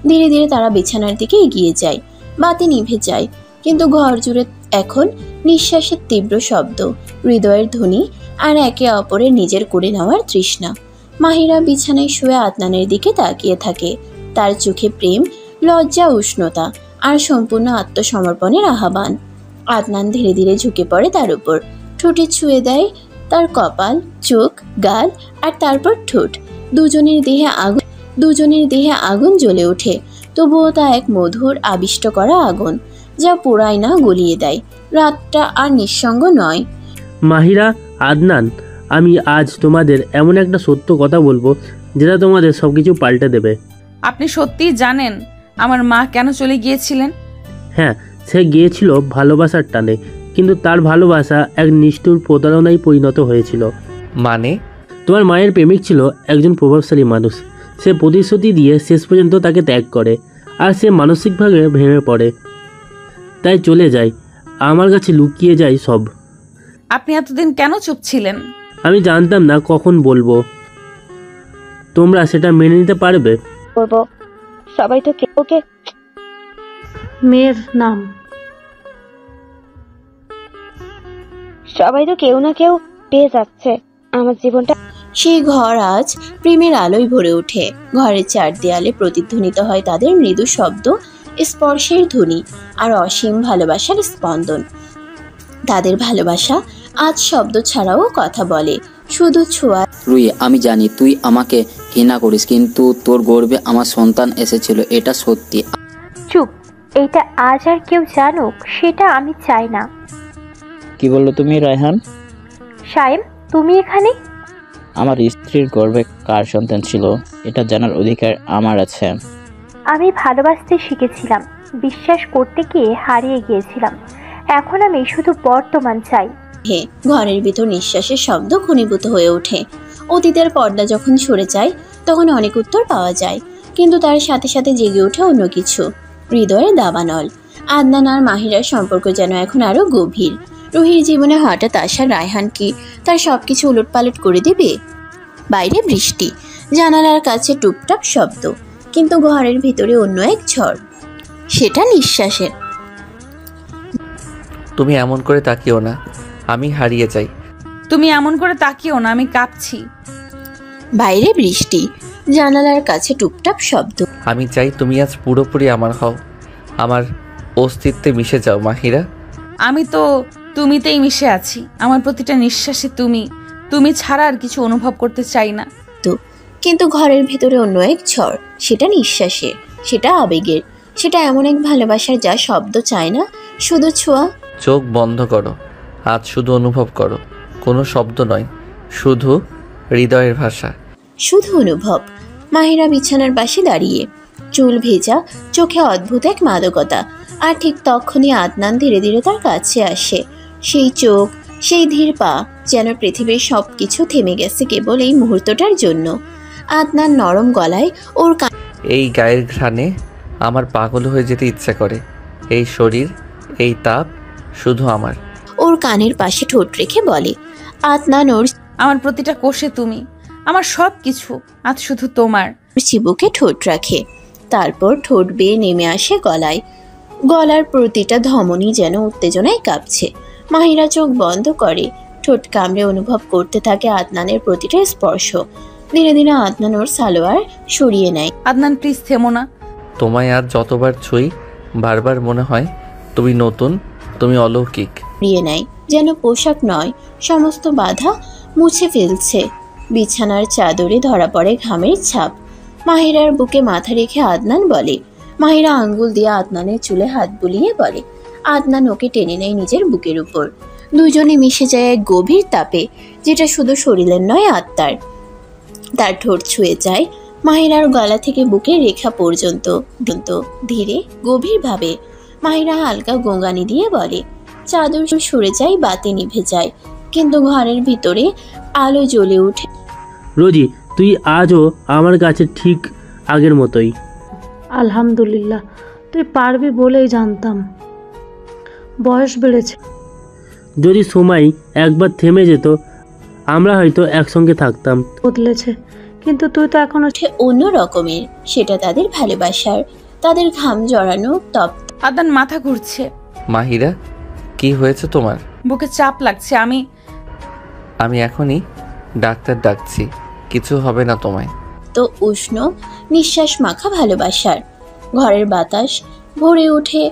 ধীরে ধীরে তারা বিছানার দিকে এগিয়ে যায়। বাতি নিভে যায়, কিন্তু ঘর জুড়ে এখন নিঃশ্বাসের তীব্র শব্দ, হৃদয়ের ধ্বনি আর একে অপরের নিজের করে নেওয়ার তৃষ্ণা। মাহিরা বিছানায় শুয়ে আদনানের দিকে তাকিয়ে থাকে, তার চোখে প্রেম, লজ্জা, উষ্ণতা আর সম্পূর্ণ আত্মসমর্পণের আহ্বান। আদনান ধীরে ধীরে ঝুঁকে পড়ে তার উপর, ঠোঁটে ছুঁয়ে দেয় তার কপাল, চোখ, গাল আর তারপর ঠোঁট। দুজনের দেহে আগুন জ্বলে ওঠে, তবুও তা এক মধুর আবিষ্ট করা আগুন, যা পোড়ায় না, গলিয়ে দেয়। রাতটা আর নিঃসঙ্গ নয়। মাহিরা, আদনান, আমি আজ তোমাদের এমন একটা সত্য কথা বলবো যেটা তোমাদের সবকিছু পাল্টে দেবে। আপনি সত্যিই জানেন আমার মা কেন চলে গিয়েছিলেন? হ্যাঁ, সে গিয়েছিল ভালোবাসার টানে, কিন্তু তার ভালোবাসা এক নিষ্ঠুর প্রতারণায় পরিণত হয়েছিল। মানে? তোমার মায়ের প্রেমিক ছিল একজন প্রভাবশালী মানুষ। সে প্রতিশ্রুতি দিয়ে শেষ পর্যন্ত তাকে ত্যাগ করে, আর সে মানসিকভাবে ভেঙে পড়ে, তাই চলে যায়। আমার কাছে লুকিয়ে যায় সব। আপনি এতদিন কেন চুপ ছিলেন? আমি জানতাম না কখন বলবো। তোমরা সেটা মেনে নিতে পারবে? বলবো। সবাই তো ওকে মেয়ের নাম, সবাই তো কেউ না কেউ পেয়ে যাচ্ছে আমার জীবনটা। সেই ঘর আজ প্রেমের আলোয় ভরে ওঠে। ঘরের চার দেয়ালে প্রতিধ্বনিত হয় তাদের মৃদু শব্দ, স্পর্শের ধ্বনি আর অসীম ভালোবাসার স্পন্দন। তাদের ভালোবাসা আজ শব্দ ছাড়াও কথা বলে, শুধু ছোঁয়া। রুহি, আমি জানি তুই আমাকে ঘৃণা করিস, কিন্তু তোর গর্বে আমার সন্তান এসেছিল, এটা সত্যি। চুপ, এটা আজ আর কেউ জানুক সেটা আমি চাই না। কি বললো তুমি রায়হান? সায়েম, তুমি এখানে? আমার স্ত্রীর গর্ভে কার সন্তান ছিল এটা জানার অধিকার আমার আছে। আমি ভালোবাসতে শিখেছিলাম, বিশ্বাস করতে গিয়ে হারিয়ে গিয়েছিলাম। এখন আমি শুধু বর্তমান চাই। হে, ঘরের ভিতর নিঃশ্বাসের শব্দ ঘনীভূত হয়ে ওঠে। অতীতের পর্দা যখন সরে যায় তখন অনেক উত্তর পাওয়া যায়, কিন্তু তার সাথে সাথে জেগে ওঠে অন্য কিছু, হৃদয়ের দাবানল। আদনান আর মাহিরার সম্পর্ক যেন এখন আরো গভীর। রুহির জীবনে হঠাৎ আসা রায়হান কি তার সবকিছু উলটপালট করে দেবে? বাইরে বৃষ্টি, জানালার কাছে টুপটাপ শব্দ, কিন্তু ঘরের ভিতরে অন্য এক ঝড়, সেটা নিঃশ্বাসের। তুমি এমন করে তাকিও না, আমি হারিয়ে যাই। তুমি এমন করে তাকিও না, আমি কাঁপছি। বাইরে বৃষ্টি, জানালার কাছে টুপটাপ শব্দ। আমি চাই তুমি আজ পুরোপুরি আমার হও, আমার অস্তিত্বে মিশে যাও মাহিরা। আমি তো তুমিতেই মিশে আছি। আমার প্রতিটা নিঃশ্বাসে তুমি, তুমি ছাড়া আর কিছু অনুভব করতে চাই না। তো কিন্তু ঘরের ভেতরে অন্য এক ঝড়। সেটা নিঃশ্বাসের, সেটা আবেগের, সেটা এমন এক ভালোবাসার যা শব্দ চায় না, শুধু ছোঁয়া। চোখ বন্ধ করো, আজ শুধু অনুভব করো, কোনো শব্দ নয়, শুধু হৃদয়ের ভাষা। শুধু অনুভব। মাহিরা বিছানার পাশে দাঁড়িয়ে, চুল ভেজা, চোখে অদ্ভুত এক মাদকতা। আর ঠিক তখনই আদনান ধীরে ধীরে তার কাছে আসে। সেই চোখ, সেই ধীর পা, যেন পৃথিবীর সব কিছু থেমে গেছে কেবল এই মুহূর্তটার জন্য। আদনান নরম গলায় ওর এই গায়ের ঘ্রাণে আমার পাগল হয়ে যেতে ইচ্ছা করে। এই শরীর, এই তাপ শুধু আমার। ওর কানের পাশে ঠোঁট রেখে বলে, আদনান ওর আমার প্রতিটা কোষে তুমি, আমার সব কিছু আজ শুধু তোমার। চিবুকে ঠোঁট রাখে, তারপর ঠোঁট বেয়ে নেমে আসে গলায়। গলার প্রতিটা ধমনী যেন উত্তেজনায় কাঁপছে। মাহিরা চোখ বন্ধ করে, ঠোঁট কামড়ে অনুভব করতে থাকে আদনানের প্রতিটা স্পর্শ। ধীরে ধীরে আদনান ওর সালোয়ার সরিয়ে নেয়। আদনান প্লিজ থেমো না। তোমায় আজ যতবার ছুঁই বারবার মনে হয় তুমি নতুন, তুমি অলৌকিক। সরিয়ে নেয়, যেন পোশাক নয়, সমস্ত বাধা মুছে ফেলছে। বিছানার চাদরে ধরা পড়ে ঘামের ছাপ। মাহিরার বুকে মাথা রেখে আদনান বলে। মাহিরা আঙ্গুল দিয়ে আদনানের চুলে হাত বুলিয়ে বলে। আদনান ওকে টেনে নেয় নিজের বুকের উপর। দুজনে মিশে যায় এক গভীর তাপে, যেটা শুধু শরীরের নয়, আত্মার। তার ঠোঁট ছুঁয়ে যায় মাহিরার গলা থেকে বুকের রেখা পর্যন্ত, ধীরে গভীরভাবে। মাহিরা হালকা গোঙানি দিয়ে বলে। চাদর সরে যায়, বাতি নিভে যায়, কিন্তু ঘরের ভিতরে আলো জ্বলে ওঠে। রোজি, তুই আজও আমার কাছে ঠিক আগের মতোই। আলহামদুলিল্লাহ, তুই পারবি বলেই জানতাম। বয়স বেড়েছে, যদি সময় একবার থেমে যেত আমরা হয়তো একসঙ্গে থাকতাম। বদলেছে, কিন্তু তুই তো এখনো অন্য রকমের। সেটা তাদের ভালোবাসার, তাদের ঘাম জড়ানো তপ। আদনান মাথা ঘুরছে। মাহিরা, কি হয়েছে তোমার? বুকে চাপ লাগছে। আমি এখনই ডাক্তার ডাকছি, কিছু হবে না তোমায়। তো উষ্ণ নিঃশ্বাস মাখা ভালোবাসার। ঘরের বাতাস ভরে ওঠে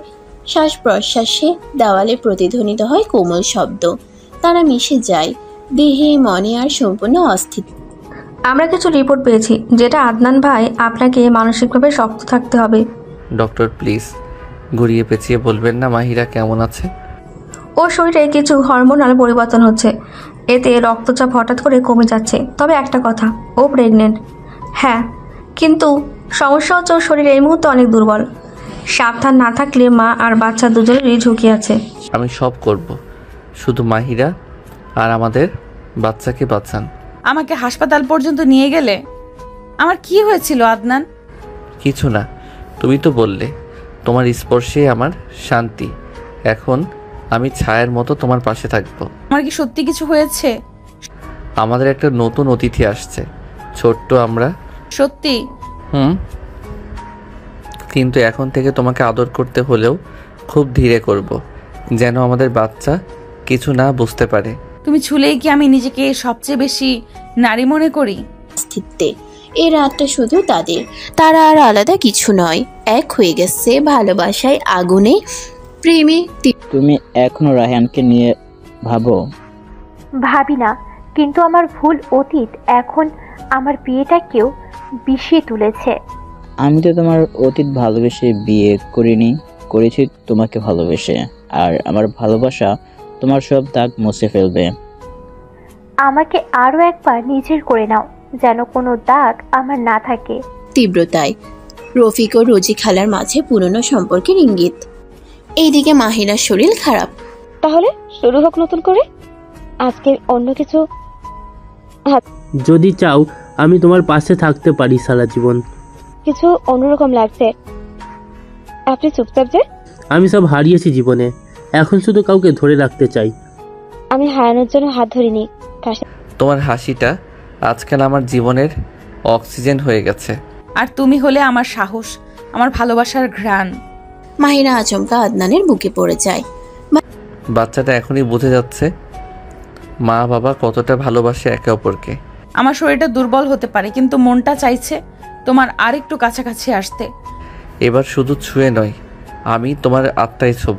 শ্বাস প্রশ্বাসে, দেওয়ালে প্রতিধ্বনিত হয় কোমল শব্দ। তারা মিশে যায় দেহে, মনে আর সম্পূর্ণ অস্থির। আমরা কিছু রিপোর্ট পেয়েছি, যেটা আদনান ভাই আপনাকে মানসিকভাবে শক্ত থাকতে হবে। ডক্টর প্লিজ ঘুরিয়ে পেঁচিয়ে বলবেন না মাহিরা কেমন আছে? ওর শরীরে কিছু হরমোনাল পরিবর্তন হচ্ছে, এতে রক্তচাপ হঠাৎ করে কমে যাচ্ছে। তবে একটা কথা, ও প্রেগনেন্ট। হ্যাঁ, কিন্তু সমস্যা হচ্ছে ওর শরীর এই মুহূর্তে অনেক দুর্বল। সাবধান না থাকলে মা আর বাচ্চা দুজনেরই ঝুঁকি আছে। আমি সব করব, শুধু মাহিরা আর আমাদের বাচ্চাকে বাঁচান। আমাকে হাসপাতাল পর্যন্ত নিয়ে গেলে। আমার কি হয়েছিল আদনান? কিছু না, তুমি তো বললে তোমার স্পর্শে আমার শান্তি। এখন আমি ছায়ার মতো তোমার পাশে থাকবো। আমার কি সত্যি কিছু হয়েছে? আমাদের একটা নতুন অতিথি আসছে, ছোট্ট আমরা। সত্যি? কিন্তু এখন থেকে তোমাকে আদর করতে হলেও খুব ধীরে করব, যেন আমাদের বাচ্চা কিছু না বুঝতে পারে। তুমি ছুলেই কি আমি নিজেকে সবচেয়ে বেশি নারী মনে করি? স্থিরতে এই রাতটা শুধু তাদের, তারা আর আলাদা কিছু নয়, এক হয়ে গেছে ভালোবাসায়, আগুনে, প্রেমে। তুমি এখনো রায়হানকে নিয়ে ভাবো? ভাবি না, কিন্তু আমার ভুল অতীত এখন আমার বিয়েটাকেও বিষিয়ে তুলেছে। আমি তো তোমার অতীত ভালোবেসে বিয়ে করিনি, করেছি তোমাকে ভালোবেসে। আর আমার ভালোবাসা তোমার সব দাগ মুছে ফেলবে। আমাকে আরো একবার নিজের করে নাও, যেন কোনো দাগ আমার না থাকে। তীব্রতায় রফিক ও রোজি খালার মাঝে পুরনো সম্পর্কের ইঙ্গিত। এইদিকে মাহিরার শরীর খারাপ। তাহলে শুরু হোক নতুন করে আজকে অন্য কিছু। যদি চাও আমি তোমার পাশে থাকতে পারি সারা জীবন। কিছু অন্যরকম লাগছে, আপনি চুপচাপ যে। আমি সব হারিয়েছি জীবনে, এখন শুধু কাউকে ধরে রাখতে চাই। আমি হারানোর জন্য হাত ধরিনি। তোমার হাসিটা আজকাল আমার জীবনের অক্সিজেন হয়ে গেছে। আর তুমি হলে আমার সাহস, আমার ভালোবাসার ঘ্রাণ। মাহিরা আচমকা আদনানের বুকে পড়ে যায়। বাচ্চাটা এখনই বুঝে যাচ্ছে মা বাবা কতটা ভালোবাসে একে অপরকে। আমার শরীরটা দুর্বল হতে পারে, কিন্তু মনটা চাইছে তোমার আরেকটু কাছাকাছি আসতে। এবার শুধু ছুঁয়ে নয়, আমি তোমার আত্মায় ছোব।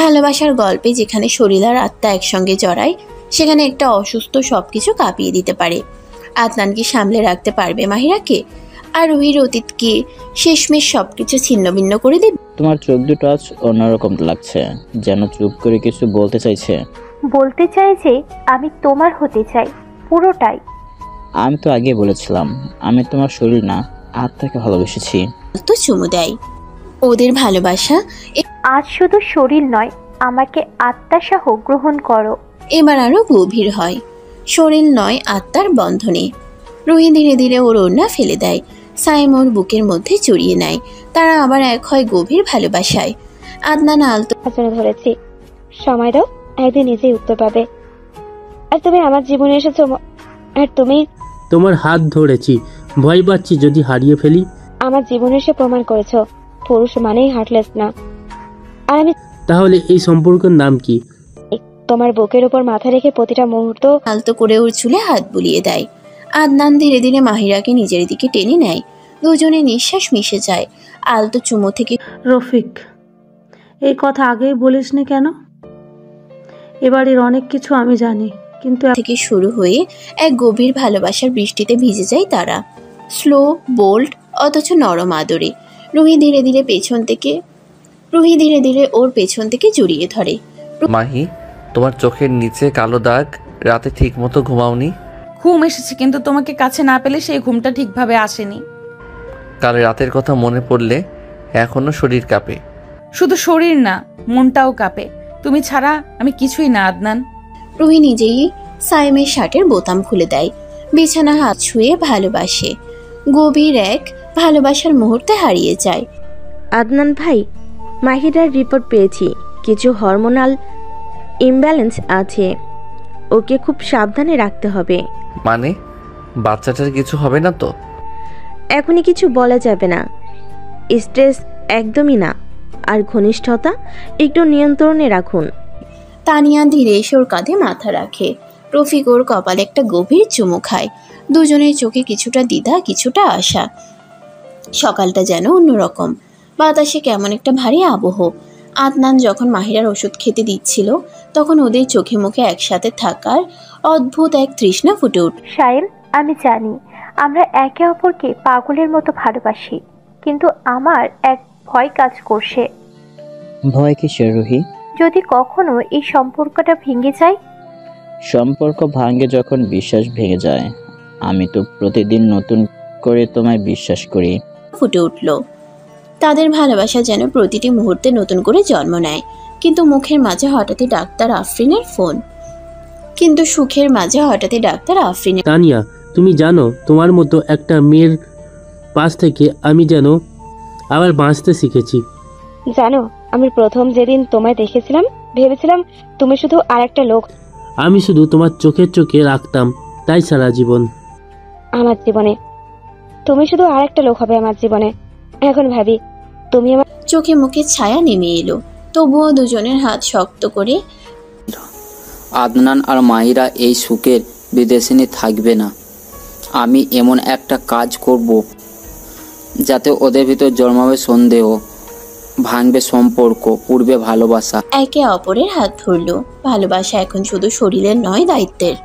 ভালোবাসার গল্পে যেখানে শরীর আর আত্মা একসঙ্গে জড়ায়, সেখানে একটা অসুস্থ সবকিছু কাঁপিয়ে দিতে পারে। আদনান কি সামলে রাখতে পারবে মাহিরাকে? আর রুহির অতীতকে শেষমেশ সবকিছু ছিন্নভিন্ন করে দেবে? তোমার চোখ দুটো আজ অন্যরকম লাগছে, যেন চুপ করে কিছু বলতে চাইছে। বলতে চাই যে আমি তোমার হতে চাই, পুরোটাই। আমি তো আগে বলেছিলাম আমি তোমার শরীর না আত্মাকে ভালোবেসেছি। তো চুমু দেয়। ওদের ভালোবাসা আজ শুধু শরীর নয়, আমাকে আত্মা সহ গ্রহণ করো। এবার আরো গভীর হয়, শরীর নয় আত্মার বন্ধনে। রুহি ধীরে ধীরে ওর ওড়না ফেলে দেয়, সাইম ওর বুকের মধ্যে জড়িয়ে নেয়। তারা আবার এক হয় গভীর ভালোবাসায়। আদনান আলতো ধরেছি, সময় দাও, একদিন নিজেই উত্তর পাবে। আর তুমি আমার জীবনে এসেছো, আর তুমি তোমার হাত ধরেছি, ভয় পাচ্ছি যদি হারিয়ে ফেলি। আমার জীবনে এসে প্রমাণ করেছো পুরুষ মানেই হার্টলেস না। আর আমি তাহলে এই সম্পর্কের নাম কি? তোমার বুকের উপর মাথা রেখে প্রতিটা মুহূর্ত আলতো করে ওর চুলে হাত বুলিয়ে দেয়। আদনান ধীরে ধীরে মাহিরাকে নিজের দিকে টেনে নেয়। দুজনে নিঃশ্বাস মিশে যায়। আলতো চুমো থেকে রফিক, এই কথা আগেই বলিসনি কেন? এবারের অনেক কিছু আমি জানি, কিন্তু থেকে শুরু হয়ে এক গভীর ভালোবাসার বৃষ্টিতে ভিজে যায় তারা। স্লো, বোল্ড, অথচ নরম আদরে। রুহি ধীরে ধীরে ওর পেছন থেকে জড়িয়ে ধরে। মাহি, তোমার চোখের নিচে কালো দাগ, রাতে ঠিক মতো ঘুমাওনি? ঘুম এসেছে, কিন্তু তোমাকে কাছে না পেলে সেই ঘুমটা ঠিকভাবে আসেনি। কাল রাতের কথা মনে পড়লে এখনো শরীর কাঁপে। শুধু শরীর না, মনটাও কাঁপে। তুমি ছাড়া আমি কিছুই না আদনান। রুহি নিজেই সাইমের শার্টের বোতাম খুলে দেয়, বিছানা হাত ছুঁয়ে ভালোবাসে। গভীর এক ভালোবাসার মুহূর্তে হারিয়ে যায়। আদনান ভাই, মাহিরার রিপোর্ট পেয়েছি, কিছু হরমোনাল ইমব্যালেন্স আছে, ওকে খুব সাবধানে রাখতে হবে। মানে বাচ্চাটার কিছু হবে না তো? এখনই কিছু বলা যাবে না, স্ট্রেস একদমই না, আর ঘনিষ্ঠতা একটু নিয়ন্ত্রণে রাখুন। তানিয়া ধীরে এসে ওর কাঁধে মাথা রাখে। রফিক ওর কপালে একটা গভীর চুমু খায়। দুজনের চোখে কিছুটা দ্বিধা, কিছুটা আশা। সকালটা যেন অন্যরকম, বাতাসে কেমন একটা ভারী আবহ। আদনান যখন মাহিরার ওষুধ খেতে দিচ্ছিল, তখন ওদের চোখে মুখে একসাথে থাকার অদ্ভুত এক তৃষ্ণা ফুটে উঠল। সাইম, আমি জানি আমরা একে অপরকে পাগলের মতো ভালোবাসি, কিন্তু আমার এক ভয় কাজ করছে। ভয় কিসের রুহি? যদি কখনো এই সম্পর্কটা ভেঙে যায়? সম্পর্ক ভাঙে যখন বিশ্বাস ভেঙে যায়। আমি তো প্রতিদিন নতুন করে তোমায় বিশ্বাস করি। ফুটে উঠল। তাদের ভালোবাসা যেন প্রতিটি মুহূর্তে নতুন করে জন্ম নেয়। কিন্তু মুখের মাঝে হঠাৎই ডাক্তার আফরিনের ফোন। তানিয়া, তুমি জানো তোমার মতো একটা মেয়ের পাশ থেকে আমি যেন আবার বাঁচতে শিখেছি। জানো, আমি প্রথম যেদিন তোমায় দেখেছিলাম ভেবেছিলাম তুমি শুধু আরেকটা লোক। আমি শুধু তোমার চোখে রাখতাম, তাই সারা জীবন আমার জীবনে তুমি শুধু আরেকটা লোক হবে আমার জীবনে। এখন ভাবি তুমি আমার চোখে মুখে ছায়া নেমে এলো। তবুও দুজনের হাত শক্ত করে। আদনান আর মাহিরা এই সুখের বিদেশিনী থাকবে না। আমি এমন একটা কাজ করব যাতে ওদের ভিতর জন্মাবে সন্দেহ, ভাঙবে সম্পর্ক, পূর্বে ভালোবাসা। একে অপরের হাত ধরল। ভালোবাসা এখন শুধু শরীরের নয়, দায়িত্বের।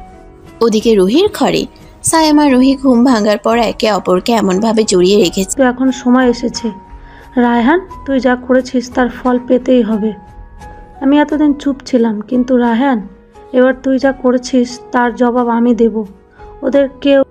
ওদিকে রুহির ঘরে সাইম আর রুহি ঘুম ভাঙার পর একে অপরকে এমনভাবে জড়িয়ে রেখেছে। এখন সময় এসেছে রায়হান, তুই যা করেছিস তার ফল পেতেই হবে। আমি এতদিন চুপ ছিলাম, কিন্তু রায়হান, এবার তুই যা করেছিস তার জবাব আমি দেব। ওদের কেউ